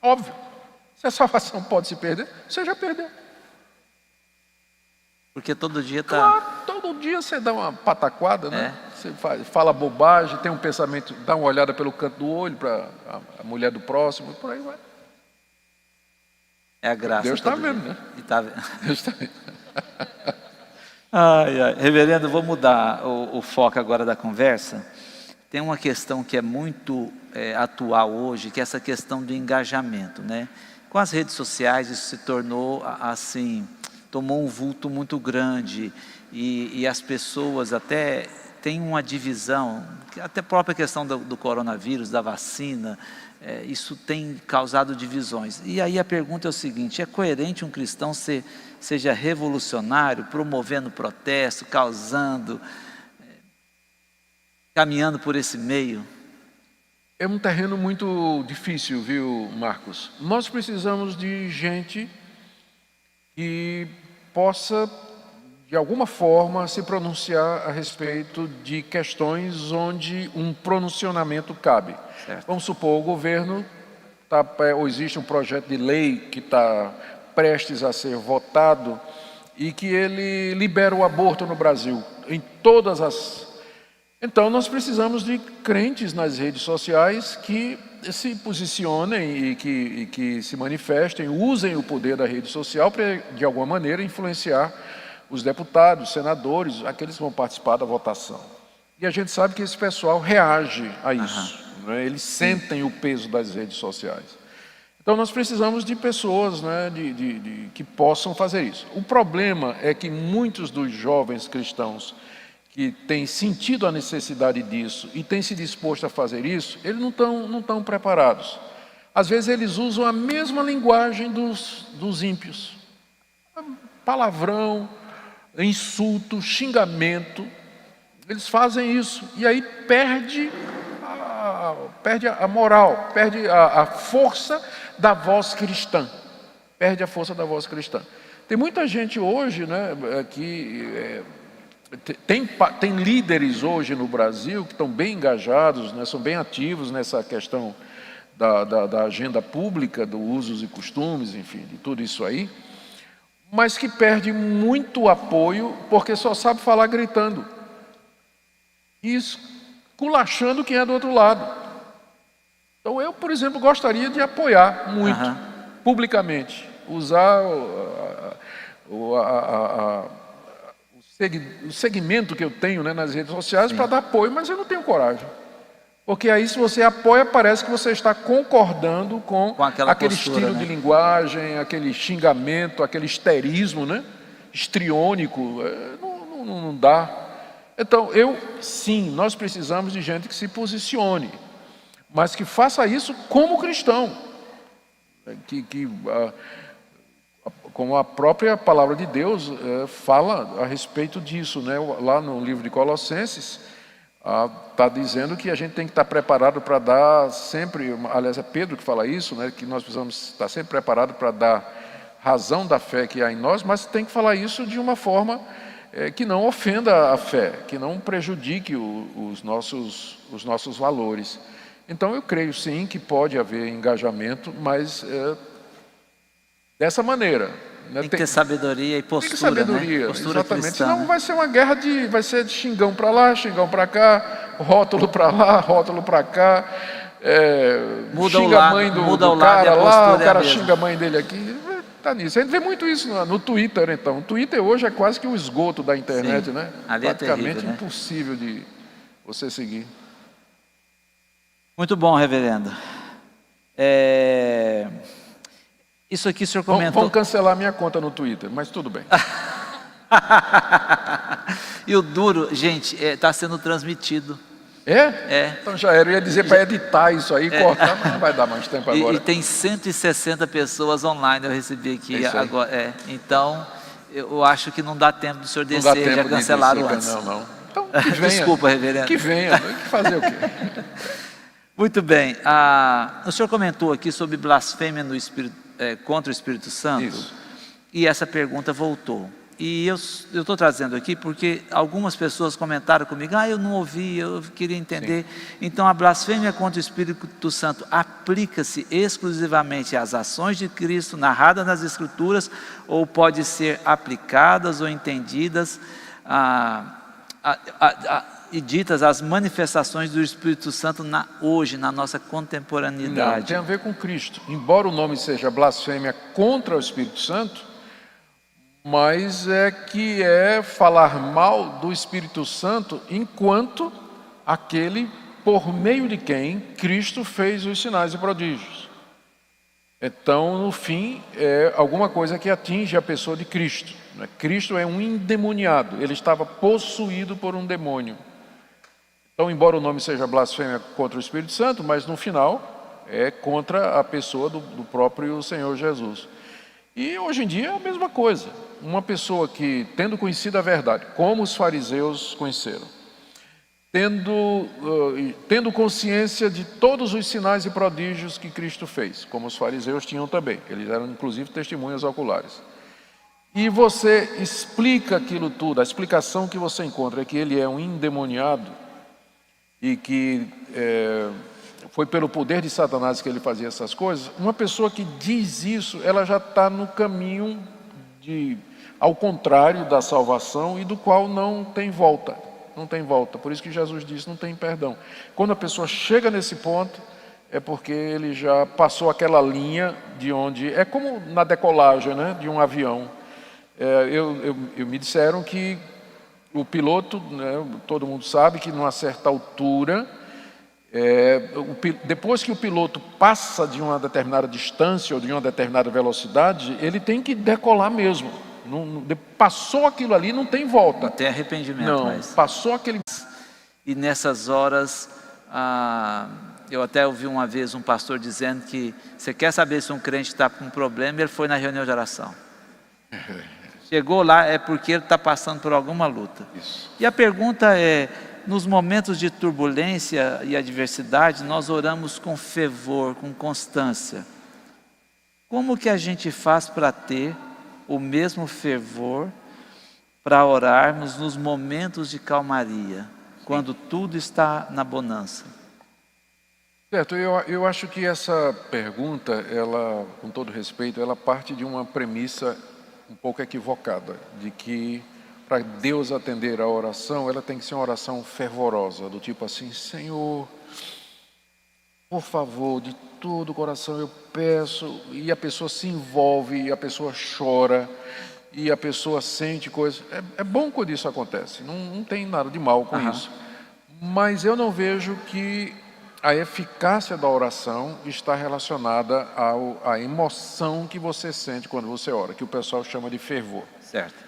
Óbvio. Se a salvação pode se perder, você já perdeu. Porque todo dia está... Claro, todo dia você dá uma pataquada, né? Você fala bobagem, tem um pensamento, dá uma olhada pelo canto do olho para a mulher do próximo, e por aí vai. É a graça. Deus está vendo, né? E tá vendo. Deus está vendo. Reverendo, vou mudar o foco agora da conversa. Tem uma questão que é muito atual hoje, que é essa questão do engajamento, né? Com as redes sociais isso se tornou assim, tomou um vulto muito grande e as pessoas até têm uma divisão, até a própria questão do coronavírus, da vacina, isso tem causado divisões. E aí a pergunta é o seguinte: é coerente um cristão seja revolucionário, promovendo protesto, causando, caminhando por esse meio? É um terreno muito difícil, viu, Marcos? Nós precisamos de gente que possa, de alguma forma, se pronunciar a respeito de questões onde um pronunciamento cabe. Certo. Vamos supor, o governo, ou existe um projeto de lei que está prestes a ser votado e que ele libera o aborto no Brasil, em todas as... Então, nós precisamos de crentes nas redes sociais que se posicionem e que se manifestem, usem o poder da rede social para, de alguma maneira, influenciar os deputados, senadores, aqueles que vão participar da votação. E a gente sabe que esse pessoal reage a isso, né? Eles sentem o peso das redes sociais. Então, nós precisamos de pessoas, né, que possam fazer isso. O problema é que muitos dos jovens cristãos que têm sentido a necessidade disso e têm se disposto a fazer isso, eles não estão preparados. Às vezes eles usam a mesma linguagem dos ímpios. Palavrão, insulto, xingamento. Eles fazem isso e aí perde a moral, perde a força da voz cristã. Perde a força da voz cristã. Tem muita gente hoje, né, que... Tem líderes hoje no Brasil que estão bem engajados, né, são bem ativos nessa questão da agenda pública, dos usos e costumes, enfim, de tudo isso aí, mas que perde muito apoio porque só sabe falar gritando e esculachando quem é do outro lado. Então eu, por exemplo, gostaria de apoiar muito, publicamente, usar o segmento que eu tenho, né, nas redes sociais para dar apoio, mas eu não tenho coragem. Porque aí, se você apoia, parece que você está concordando com aquele postura, estilo, né, de linguagem, aquele xingamento, aquele histerismo, né, histriônico. Não dá. Então, sim, nós precisamos de gente que se posicione, mas que faça isso como cristão. Como a própria palavra de Deus fala a respeito disso, né? Lá no livro de Colossenses, está dizendo que a gente tem que estar preparado para dar sempre, aliás é Pedro que fala isso, né? Que nós precisamos estar sempre preparados para dar razão da fé que há em nós, mas tem que falar isso de uma forma que não ofenda a fé, que não prejudique os nossos valores. Então eu creio sim que pode haver engajamento, mas... dessa maneira. Né? Tem que ter sabedoria e postura, tem que sabedoria, né? Postura exatamente. cristã, Senão né? vai ser uma guerra vai ser de xingão para lá, xingão para cá, rótulo para lá, rótulo para cá, xinga a mãe do cara lá, o cara xinga a mãe dele aqui, tá nisso. A gente vê muito isso no Twitter, então. O Twitter hoje é quase que o esgoto da internet, né? Ali praticamente é terrível, né? Impossível de você seguir. Muito bom, reverendo. Isso aqui o senhor comentou... Vão cancelar minha conta no Twitter, mas tudo bem. E o duro, gente, está sendo transmitido. É? Então já era. Eu ia dizer para editar isso aí, cortar, mas não vai dar mais tempo agora. E tem 160 pessoas online, eu recebi aqui agora. Então, eu acho que não dá tempo do senhor descer, já cancelaram antes. Não. Então, que venha. Desculpa, reverendo. Que venha, tem que fazer o quê? Muito bem. O senhor comentou aqui sobre blasfêmia no Espírito, contra o Espírito Santo. Isso. E essa pergunta voltou. E eu estou trazendo aqui porque algumas pessoas comentaram comigo, eu não ouvi, eu queria entender. Sim. Então a blasfêmia contra o Espírito Santo aplica-se exclusivamente às ações de Cristo narradas nas Escrituras, ou pode ser aplicadas ou entendidas e ditas as manifestações do Espírito Santo hoje, na nossa contemporaneidade? Não, tem a ver com Cristo. Embora o nome seja blasfêmia contra o Espírito Santo, mas é falar mal do Espírito Santo enquanto aquele por meio de quem Cristo fez os sinais e prodígios. Então, no fim, é alguma coisa que atinge a pessoa de Cristo. Cristo é um endemoniado, ele estava possuído por um demônio. Então, embora o nome seja blasfêmia contra o Espírito Santo, mas no final é contra a pessoa do próprio Senhor Jesus. E hoje em dia é a mesma coisa. Uma pessoa que, tendo conhecido a verdade, como os fariseus conheceram, tendo consciência de todos os sinais e prodígios que Cristo fez, como os fariseus tinham também, eles eram inclusive testemunhas oculares, e você explica aquilo tudo, a explicação que você encontra é que ele é um endemoniado e que foi pelo poder de Satanás que ele fazia essas coisas. Uma pessoa que diz isso, ela já está no caminho ao contrário da salvação e do qual não tem volta. Não tem volta. Por isso que Jesus disse, não tem perdão. Quando a pessoa chega nesse ponto, é porque ele já passou aquela linha de onde... É como na decolagem, né, de um avião. Me disseram que o piloto, né, todo mundo sabe que numa certa altura, depois que o piloto passa de uma determinada distância ou de uma determinada velocidade, ele tem que decolar mesmo. Passou aquilo ali, não tem volta. Não tem arrependimento. Não, mas... passou aquele... E nessas horas, eu até ouvi uma vez um pastor dizendo que você quer saber se um crente está com um problema, ele foi na reunião de oração. Chegou lá, é porque ele está passando por alguma luta. Isso. E a pergunta é, nos momentos de turbulência e adversidade, nós oramos com fervor, com constância. Como que a gente faz para ter o mesmo fervor para orarmos nos momentos de calmaria, quando tudo está na bonança? Certo, eu acho que essa pergunta, ela, com todo respeito, ela parte de uma premissa um pouco equivocada, de que para Deus atender a oração, ela tem que ser uma oração fervorosa, do tipo assim, Senhor, por favor, de todo o coração eu peço, e a pessoa se envolve, e a pessoa chora, e a pessoa sente coisas. É bom quando isso acontece, não tem nada de mal com isso. Mas eu não vejo que a eficácia da oração está relacionada à emoção que você sente quando você ora, que o pessoal chama de fervor. Certo.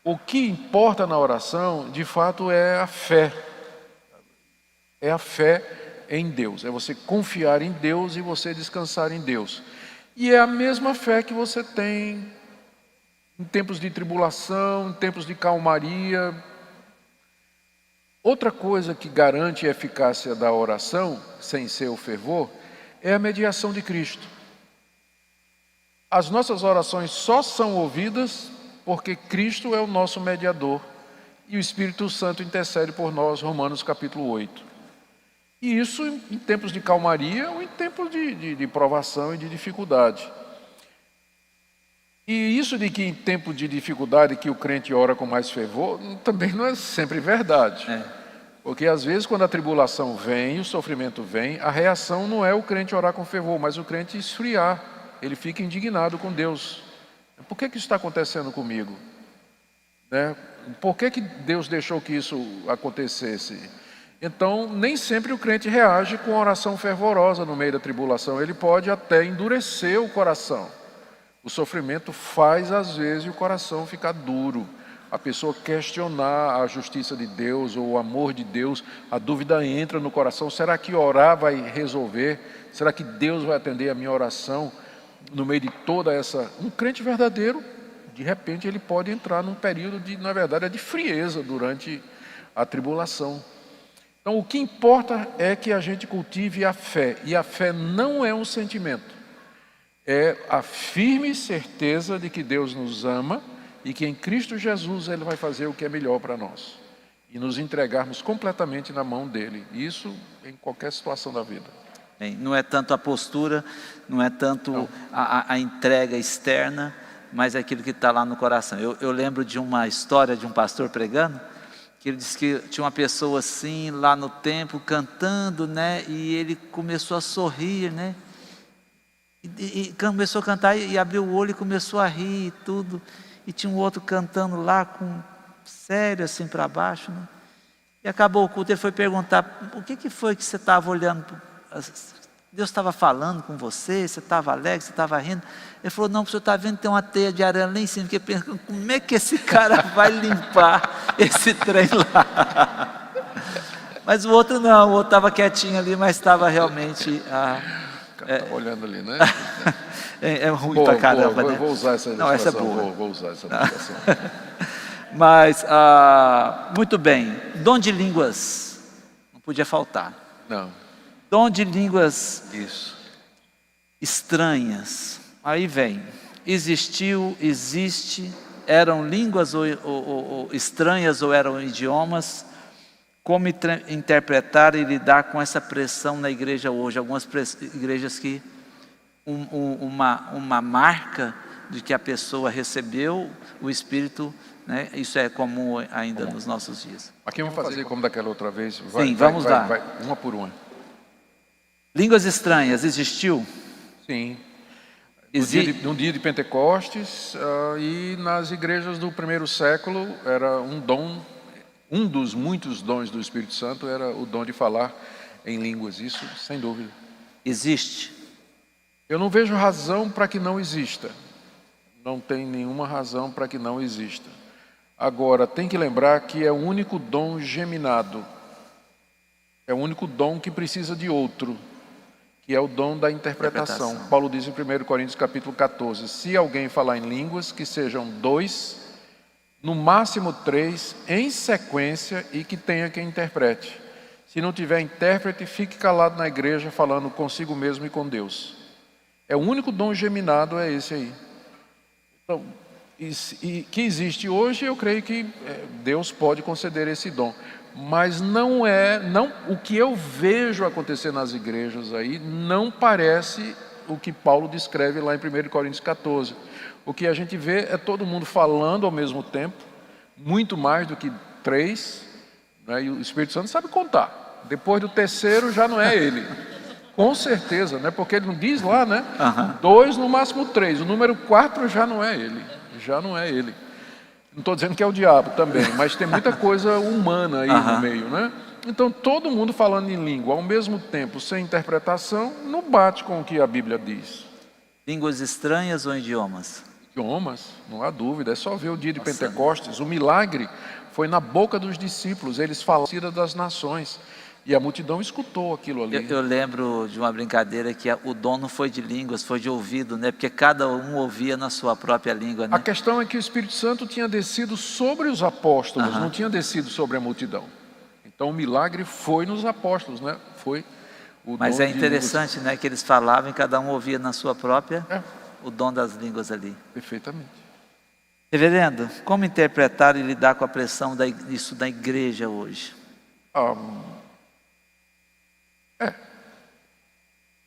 O que importa na oração, de fato, é a fé. É a fé em Deus. É você confiar em Deus e você descansar em Deus. E é a mesma fé que você tem em tempos de tribulação, em tempos de calmaria. Outra coisa que garante a eficácia da oração, sem ser o fervor, é a mediação de Cristo. As nossas orações só são ouvidas porque Cristo é o nosso mediador e o Espírito Santo intercede por nós, Romanos capítulo 8. E isso em tempos de calmaria ou em tempos de provação e de dificuldade. E isso de que em tempo de dificuldade que o crente ora com mais fervor, também não é sempre verdade. Porque às vezes quando a tribulação vem, o sofrimento vem, a reação não é o crente orar com fervor, mas o crente esfriar. Ele fica indignado com Deus. Por que isso está acontecendo comigo? Por que Deus deixou que isso acontecesse? Então, nem sempre o crente reage com oração fervorosa no meio da tribulação. Ele pode até endurecer o coração. O sofrimento faz, às vezes, o coração ficar duro. A pessoa questionar a justiça de Deus ou o amor de Deus, a dúvida entra no coração. Será que orar vai resolver? Será que Deus vai atender a minha oração no meio de toda essa... Um crente verdadeiro, de repente, ele pode entrar num período na verdade, de frieza durante a tribulação. Então, o que importa é que a gente cultive a fé. E a fé não é um sentimento. É a firme certeza de que Deus nos ama e que em Cristo Jesus Ele vai fazer o que é melhor para nós e nos entregarmos completamente na mão dEle. Isso em qualquer situação da vida. Não é tanto a postura, não é tanto a entrega externa, mas é aquilo que está lá no coração. Eu lembro de uma história de um pastor pregando, que ele disse que tinha uma pessoa assim, lá no templo, cantando, né? E ele começou a sorrir, né? E começou a cantar e abriu o olho e começou a rir e tudo. E tinha um outro cantando lá, sério assim para baixo, né? E acabou o culto, ele foi perguntar, o que foi que você estava olhando? Deus estava falando com você, você estava alegre, você estava rindo? Ele falou, não, o senhor está vendo que tem uma teia de aranha lá em cima, porque pensa, como é que esse cara vai limpar esse trem lá? Mas o outro não, o outro estava quietinho ali, mas estava realmente... Estava olhando ali, né? É ruim pra caramba, né? Vou usar essa ilustração. Não, essa é boa. Vou usar essa ilustração. Mas, muito bem, dom de línguas, não podia faltar. Não. Dom de línguas Isso. estranhas. Aí vem, existiu, existe, eram línguas ou estranhas ou eram idiomas. Como interpretar e lidar com essa pressão na igreja hoje? Algumas igrejas que uma marca de que a pessoa recebeu o Espírito, né? Isso é comum ainda nos nossos dias. Aqui vamos fazer como daquela outra vez. Sim, vamos lá. Vai, uma por uma. Línguas estranhas, existiu? Sim. No dia de Pentecostes, e nas igrejas do primeiro século, era um dom, um dos muitos dons do Espírito Santo era o dom de falar em línguas, isso sem dúvida. Existe? Eu não vejo razão para que não exista. Não tem nenhuma razão para que não exista. Agora, tem que lembrar que é o único dom geminado. É o único dom que precisa de outro, que é o dom da interpretação. Paulo diz em 1 Coríntios capítulo 14, se alguém falar em línguas, que sejam 2, no máximo 3, em sequência, e que tenha quem interprete. Se não tiver intérprete, fique calado na igreja, falando consigo mesmo e com Deus. É o único dom geminado, é esse aí. Então, e que existe hoje, eu creio que Deus pode conceder esse dom. Mas não o que eu vejo acontecer nas igrejas aí, não parece o que Paulo descreve lá em 1 Coríntios 14. O que a gente vê é todo mundo falando ao mesmo tempo, muito mais do que 3, né? E o Espírito Santo sabe contar. Depois do terceiro já não é ele. Com certeza, né? Porque ele não diz lá, né? 2, no máximo 3. O número 4 já não é ele. Já não é ele. Não estou dizendo que é o diabo também, mas tem muita coisa humana aí no meio, né? Então, todo mundo falando em língua, ao mesmo tempo, sem interpretação, não bate com o que a Bíblia diz. Línguas estranhas ou idiomas? Idiomas, não há dúvida. É só ver o dia de Pentecostes. O milagre foi na boca dos discípulos. Eles falaram das nações. E a multidão escutou aquilo ali. Eu lembro de uma brincadeira que o dom não foi de línguas, foi de ouvido, né? Porque cada um ouvia na sua própria língua, né? A questão é que o Espírito Santo tinha descido sobre os apóstolos, não tinha descido sobre a multidão. Então o milagre foi nos apóstolos, né? Foi o Mas dom é interessante, né? Que eles falavam e cada um ouvia na sua própria o dom das línguas ali. Perfeitamente. Reverendo, como interpretar e lidar com a pressão disso da igreja hoje?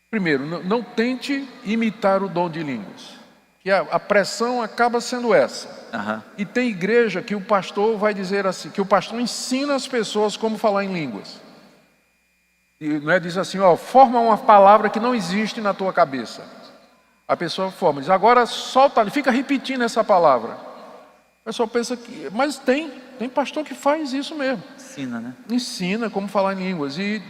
Primeiro, não tente imitar o dom de línguas. Que a pressão acaba sendo essa. E tem igreja que o pastor vai dizer assim, que o pastor ensina as pessoas como falar em línguas. E não é, diz assim, forma uma palavra que não existe na tua cabeça. A pessoa forma, diz, agora solta ali, fica repetindo essa palavra. O pessoal pensa que, mas tem pastor que faz isso mesmo. Ensina, né? Ensina como falar em línguas e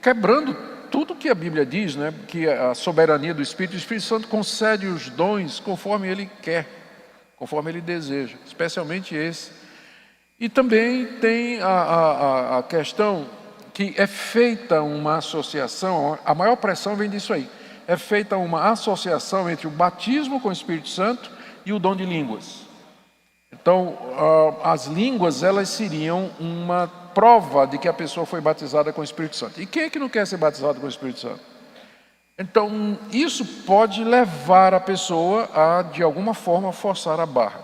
quebrando tudo que a Bíblia diz, né? Que a soberania do Espírito, o Espírito Santo concede os dons conforme Ele quer, conforme Ele deseja, especialmente esse. E também tem a questão que é feita uma associação, a maior pressão vem disso aí, é feita uma associação entre o batismo com o Espírito Santo e o dom de línguas. Então, as línguas, elas seriam uma prova de que a pessoa foi batizada com o Espírito Santo. E quem é que não quer ser batizado com o Espírito Santo? Então, isso pode levar a pessoa a, de alguma forma, forçar a barra.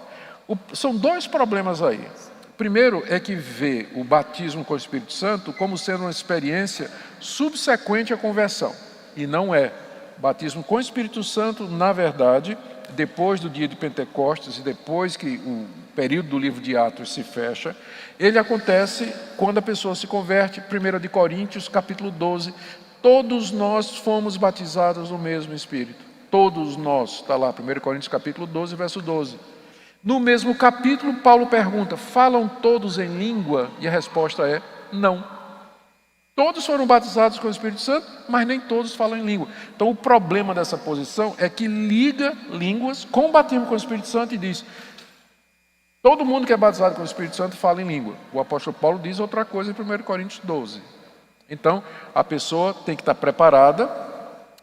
São dois problemas aí. O primeiro é que vê o batismo com o Espírito Santo como sendo uma experiência subsequente à conversão. E não é. O batismo com o Espírito Santo, na verdade, depois do dia de Pentecostes e depois que o período do livro de Atos se fecha, ele acontece quando a pessoa se converte. 1 de Coríntios, capítulo 12, todos nós fomos batizados no mesmo Espírito. Todos nós, está lá, 1 Coríntios capítulo 12, verso 12. No mesmo capítulo, Paulo pergunta, falam todos em língua? E a resposta é, não. Todos foram batizados com o Espírito Santo, mas nem todos falam em língua. Então o problema dessa posição é que liga línguas com o batismo com o Espírito Santo e diz, todo mundo que é batizado com o Espírito Santo fala em língua. O apóstolo Paulo diz outra coisa em 1 Coríntios 12. Então a pessoa tem que estar preparada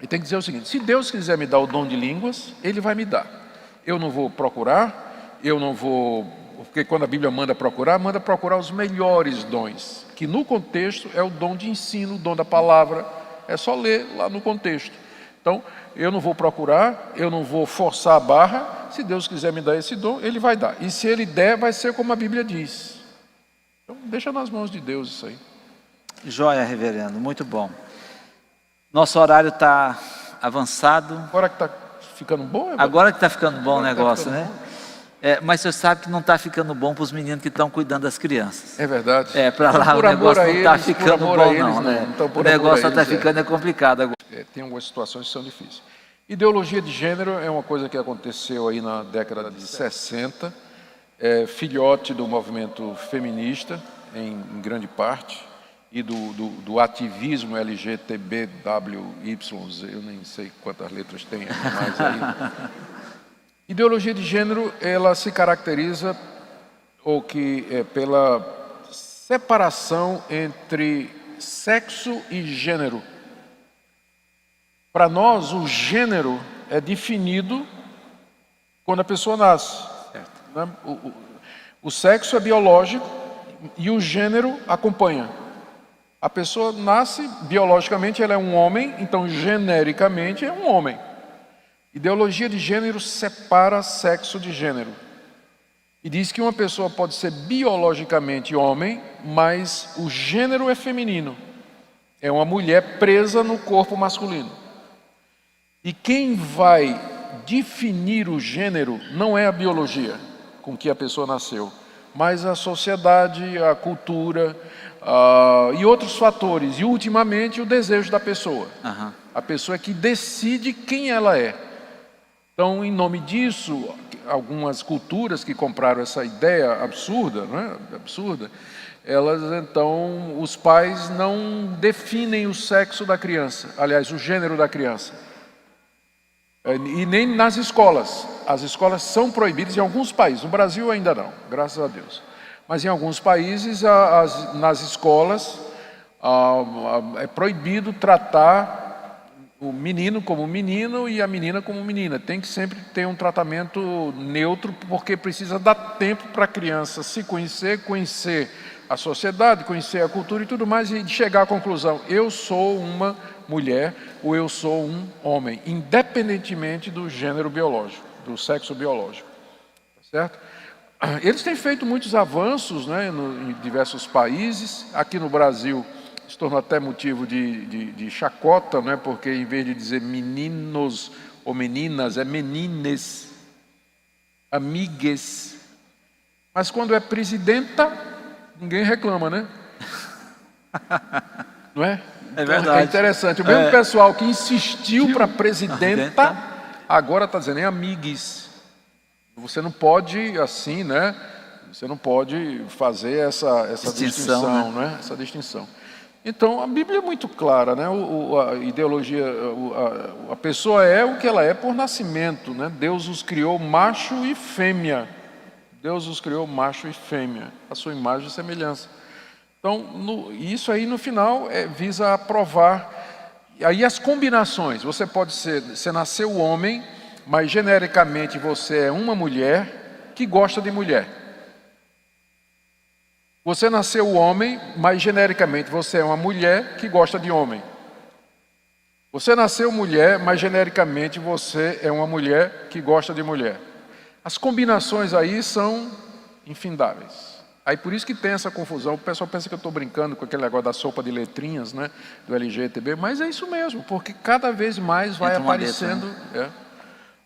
e tem que dizer o seguinte, se Deus quiser me dar o dom de línguas, Ele vai me dar. Eu não vou procurar, eu não vou, porque quando a Bíblia manda procurar os melhores dons, que no contexto é o dom de ensino, o dom da palavra, é só ler lá no contexto. Então, eu não vou procurar, eu não vou forçar a barra, se Deus quiser me dar esse dom, Ele vai dar. E se Ele der, vai ser como a Bíblia diz. Então, deixa nas mãos de Deus isso aí. Joia, reverendo, muito bom. Nosso horário está avançado. Agora que está ficando bom? Agora que está ficando bom o negócio, ficando né? Mas você sabe que não está ficando bom para os meninos que estão cuidando das crianças. É verdade. Para lá o negócio não está ficando bom não, né? O negócio só está ficando complicado agora. Tem algumas situações que são difíceis. Ideologia de gênero é uma coisa que aconteceu aí na década de 60, filhote do movimento feminista, em grande parte, e do ativismo LGTBWYZ, eu nem sei quantas letras tem mais aí. Ideologia de gênero, ela se caracteriza pela separação entre sexo e gênero. Para nós, o gênero é definido quando a pessoa nasce. Né? O sexo é biológico e o gênero acompanha. A pessoa nasce, biologicamente ela é um homem, então genericamente é um homem. Ideologia de gênero separa sexo de gênero. E diz que uma pessoa pode ser biologicamente homem, mas o gênero é feminino. É uma mulher presa no corpo masculino. E quem vai definir o gênero não é a biologia com que a pessoa nasceu, mas a sociedade, a cultura e outros fatores. E ultimamente o desejo da pessoa. Uhum. A pessoa é que decide quem ela é. Então, em nome disso, algumas culturas que compraram essa ideia absurda, né? Absurda, elas então, os pais não definem o sexo da criança, aliás, o gênero da criança. E nem nas escolas. As escolas são proibidas em alguns países, no Brasil ainda não, graças a Deus. Mas em alguns países, nas escolas, é proibido tratar o menino como menino e a menina como menina. Tem que sempre ter um tratamento neutro, porque precisa dar tempo para a criança se conhecer, conhecer a sociedade, conhecer a cultura e tudo mais, e chegar à conclusão, eu sou uma mulher ou eu sou um homem, independentemente do gênero biológico, do sexo biológico. Certo? Eles têm feito muitos avanços, né, em diversos países. Aqui no Brasil se tornou até motivo de chacota, né? Porque em vez de dizer meninos ou meninas, é menines, amigues. Mas quando é presidenta, ninguém reclama, né? Não é? É verdade. É interessante. O mesmo pessoal que insistiu para presidenta, agora está dizendo, é amigues. Você não pode, assim, né? Você não pode fazer essa distinção, né? Essa distinção. Então, a Bíblia é muito clara, né? A ideologia, a pessoa é o que ela é por nascimento, né? Deus os criou macho e fêmea. Deus os criou macho e fêmea, a sua imagem e semelhança. Então, isso aí no final visa aprovar. E aí as combinações, você pode ser, você nasceu homem, mas genericamente você é uma mulher que gosta de mulher. Você nasceu homem, mas genericamente você é uma mulher que gosta de homem. Você nasceu mulher, mas genericamente você é uma mulher que gosta de mulher. As combinações aí são infindáveis. Aí por isso que tem essa confusão. O pessoal pensa que eu estou brincando com aquele negócio da sopa de letrinhas, né, do LGTB, mas é isso mesmo, porque cada vez mais vai Entra uma aparecendo,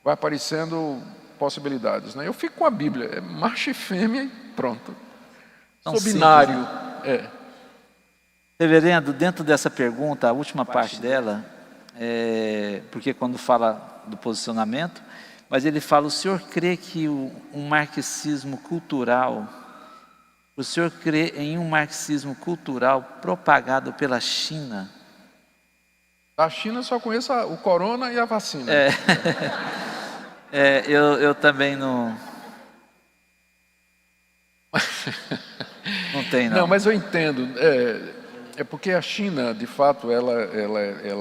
vai aparecendo possibilidades, né? Eu fico com a Bíblia, é macho e fêmea e pronto. Tão Sou simples, binário. né? Reverendo, dentro dessa pergunta, a última parte dela, porque quando fala do posicionamento, mas ele fala, o senhor crê que um marxismo cultural, o senhor crê em um marxismo cultural propagado pela China? Da China só conheço o corona e a vacina. Eu também não tenho, não. Não, mas eu entendo. É porque a China, de fato, ela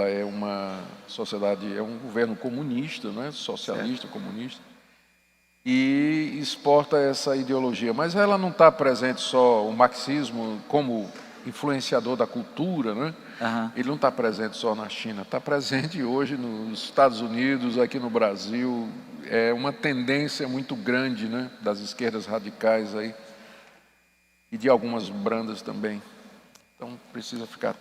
é uma sociedade, é um governo comunista, né? Socialista, comunista, e exporta essa ideologia. Mas ela não está presente só o marxismo como influenciador da cultura, né? Aham. Ele não está presente só na China, está presente hoje nos Estados Unidos, aqui no Brasil. É uma tendência muito grande, né, das esquerdas radicais aí, e de algumas brandas também. Então precisa ficar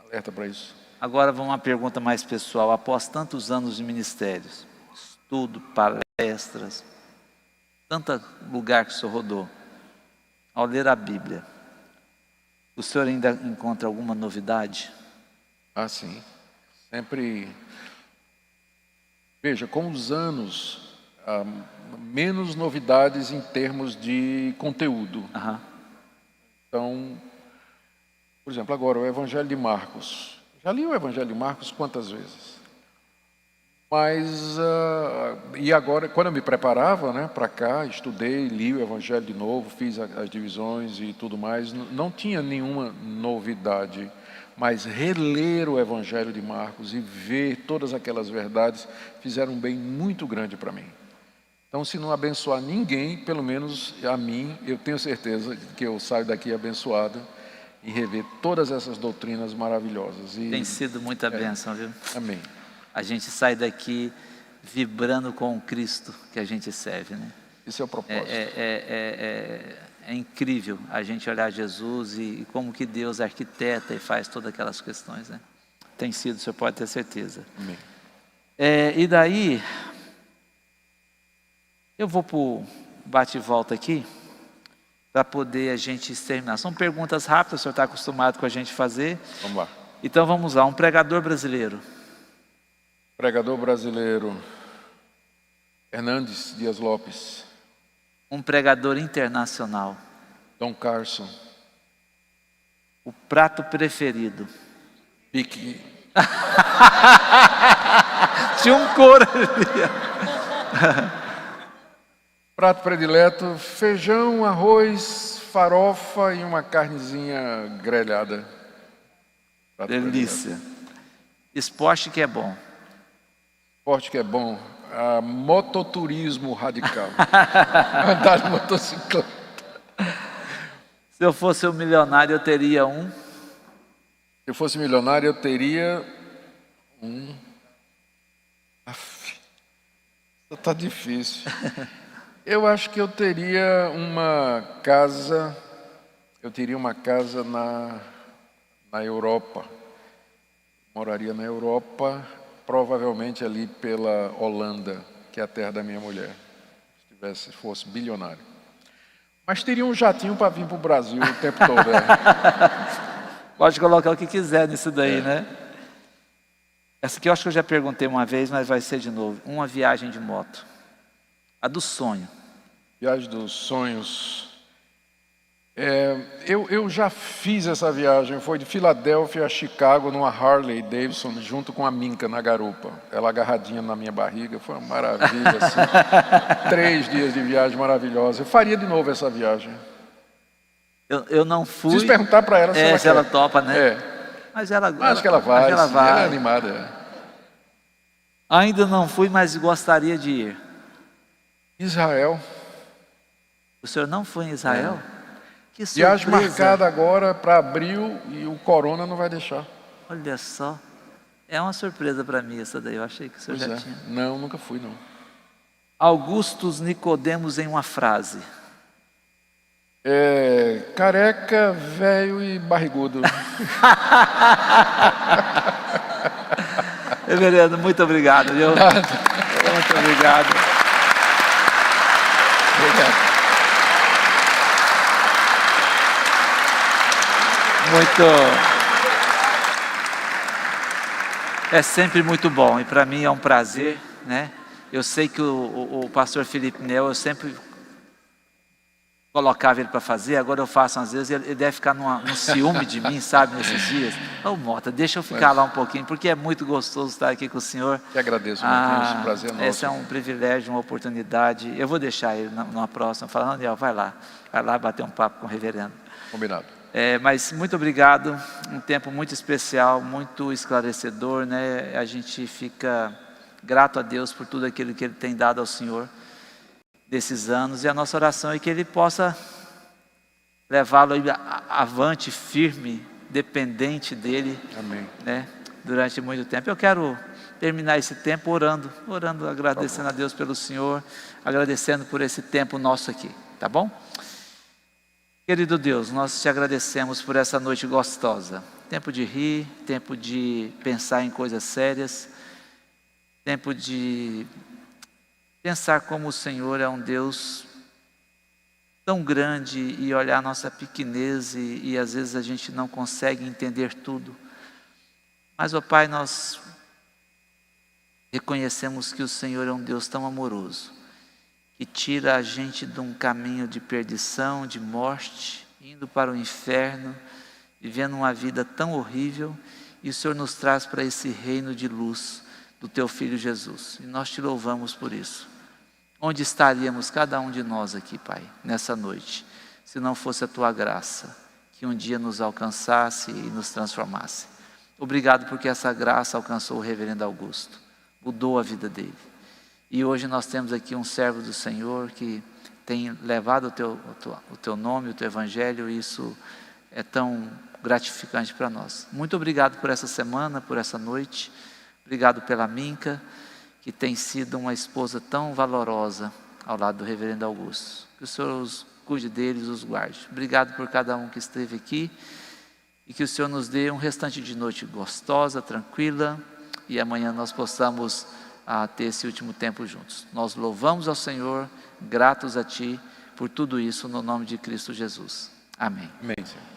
alerta para isso. Agora vamos uma pergunta mais pessoal. Após tantos anos de ministérios, estudo, palestras, tanto lugar que o senhor rodou, ao ler a Bíblia, o senhor ainda encontra alguma novidade? Ah, sim. Sempre. Veja, com os anos, há menos novidades em termos de conteúdo. Aham. Então, por exemplo, agora o Evangelho de Marcos. Já li o Evangelho de Marcos quantas vezes? Mas, e agora, quando eu me preparava, né, para cá, estudei, li o Evangelho de novo, fiz as divisões e tudo mais, não tinha nenhuma novidade. Mas reler o Evangelho de Marcos e ver todas aquelas verdades fizeram um bem muito grande para mim. Então, se não abençoar ninguém, pelo menos a mim, eu tenho certeza que eu saio daqui abençoado e rever todas essas doutrinas maravilhosas. E, Tem sido muita bênção, viu? amém. A gente sai daqui vibrando com o Cristo que a gente serve, né? Esse é o propósito. É incrível a gente olhar Jesus e como que Deus arquiteta e faz todas aquelas questões, né? Tem sido, o senhor pode ter certeza. Amém. E daí, eu vou para o bate e volta aqui, para poder a gente terminar. São perguntas rápidas, o senhor está acostumado com a gente fazer. Vamos lá. Então vamos lá, um pregador brasileiro. Pregador brasileiro, Hernandes Dias Lopes. Um pregador internacional. Don Carson. O prato preferido. Pique. Tinha um coro ali. Prato predileto, feijão, arroz, farofa e uma carnezinha grelhada. Prato Delícia. Esporte que é bom. Esporte que é bom. Mototurismo radical. Andar de motocicleta. Se eu fosse um milionário, eu teria um. Se eu fosse milionário, eu teria um. Está difícil. Eu acho que eu teria uma casa. Eu teria uma casa na Europa. Moraria na Europa. Provavelmente ali pela Holanda, que é a terra da minha mulher, se fosse bilionário. Mas teria um jatinho para vir para o Brasil o tempo todo. Pode colocar o que quiser nisso daí, né? Essa aqui eu acho que eu já perguntei uma vez, mas vai ser de novo. Uma viagem de moto. A do sonho. Viagem dos sonhos. Eu já fiz essa viagem, foi de Filadélfia a Chicago, numa Harley Davidson, junto com a Minka na garupa. Ela agarradinha na minha barriga, foi uma maravilha, assim. 3 dias de viagem maravilhosa. Eu faria de novo essa viagem. Eu não fui... Preciso perguntar para ela se ela ela topa, né? Mas ela, acho que ela vai, ela vai. Ela é animada. Ainda não fui, mas gostaria de ir. Israel. O senhor não foi em Israel? Que Viagem surpresa. marcada agora para abril e o corona não vai deixar. Olha só. É uma surpresa para mim essa daí. Eu achei que o senhor já tinha. Não, nunca fui, não. Augustus Nicodemos em uma frase. Careca, velho e barrigudo. Reverendo, muito obrigado, viu? Muito obrigado. É sempre muito bom e para mim é um prazer, né? Eu sei que o pastor Felipe Nel, eu sempre colocava ele para fazer, agora eu faço às vezes, ele deve ficar num ciúme de mim, sabe, nesses dias. Ô Mota, deixa eu ficar lá um pouquinho, porque é muito gostoso estar aqui com o senhor. Eu agradeço muito isso, prazer é nosso. Esse é um privilégio, uma oportunidade. Eu vou deixar ele numa próxima, falando, Daniel, vai lá bater um papo com o reverendo. Combinado. Mas muito obrigado, um tempo muito especial, muito esclarecedor, né? A gente fica grato a Deus por tudo aquilo que Ele tem dado ao Senhor desses anos, e a nossa oração é que Ele possa levá-lo avante, firme, dependente dEle. Amém. Né? Durante muito tempo. Eu quero terminar esse tempo orando, agradecendo a Deus pelo Senhor, agradecendo por esse tempo nosso aqui, tá bom? Querido Deus, nós te agradecemos por essa noite gostosa, tempo de rir, tempo de pensar em coisas sérias, tempo de pensar como o Senhor é um Deus tão grande e olhar a nossa pequenez e às vezes a gente não consegue entender tudo. Mas, ó Pai, nós reconhecemos que o Senhor é um Deus tão amoroso, que tira a gente de um caminho de perdição, de morte, indo para o inferno, vivendo uma vida tão horrível, e o Senhor nos traz para esse reino de luz do Teu Filho Jesus. E nós te louvamos por isso. Onde estaríamos cada um de nós aqui, Pai, nessa noite, se não fosse a Tua graça, que um dia nos alcançasse e nos transformasse. Obrigado porque essa graça alcançou o reverendo Augusto, mudou a vida dele. E hoje nós temos aqui um servo do Senhor que tem levado o teu nome, o Teu Evangelho, e isso é tão gratificante para nós. Muito obrigado por essa semana, por essa noite. Obrigado pela Minca, que tem sido uma esposa tão valorosa ao lado do reverendo Augusto. Que o Senhor os cuide deles, os guarde. Obrigado por cada um que esteve aqui e que o Senhor nos dê um restante de noite gostosa, tranquila, e amanhã nós possamos ter esse último tempo juntos. Nós louvamos ao Senhor, gratos a Ti por tudo isso, no nome de Cristo Jesus. Amém. Amém, Senhor.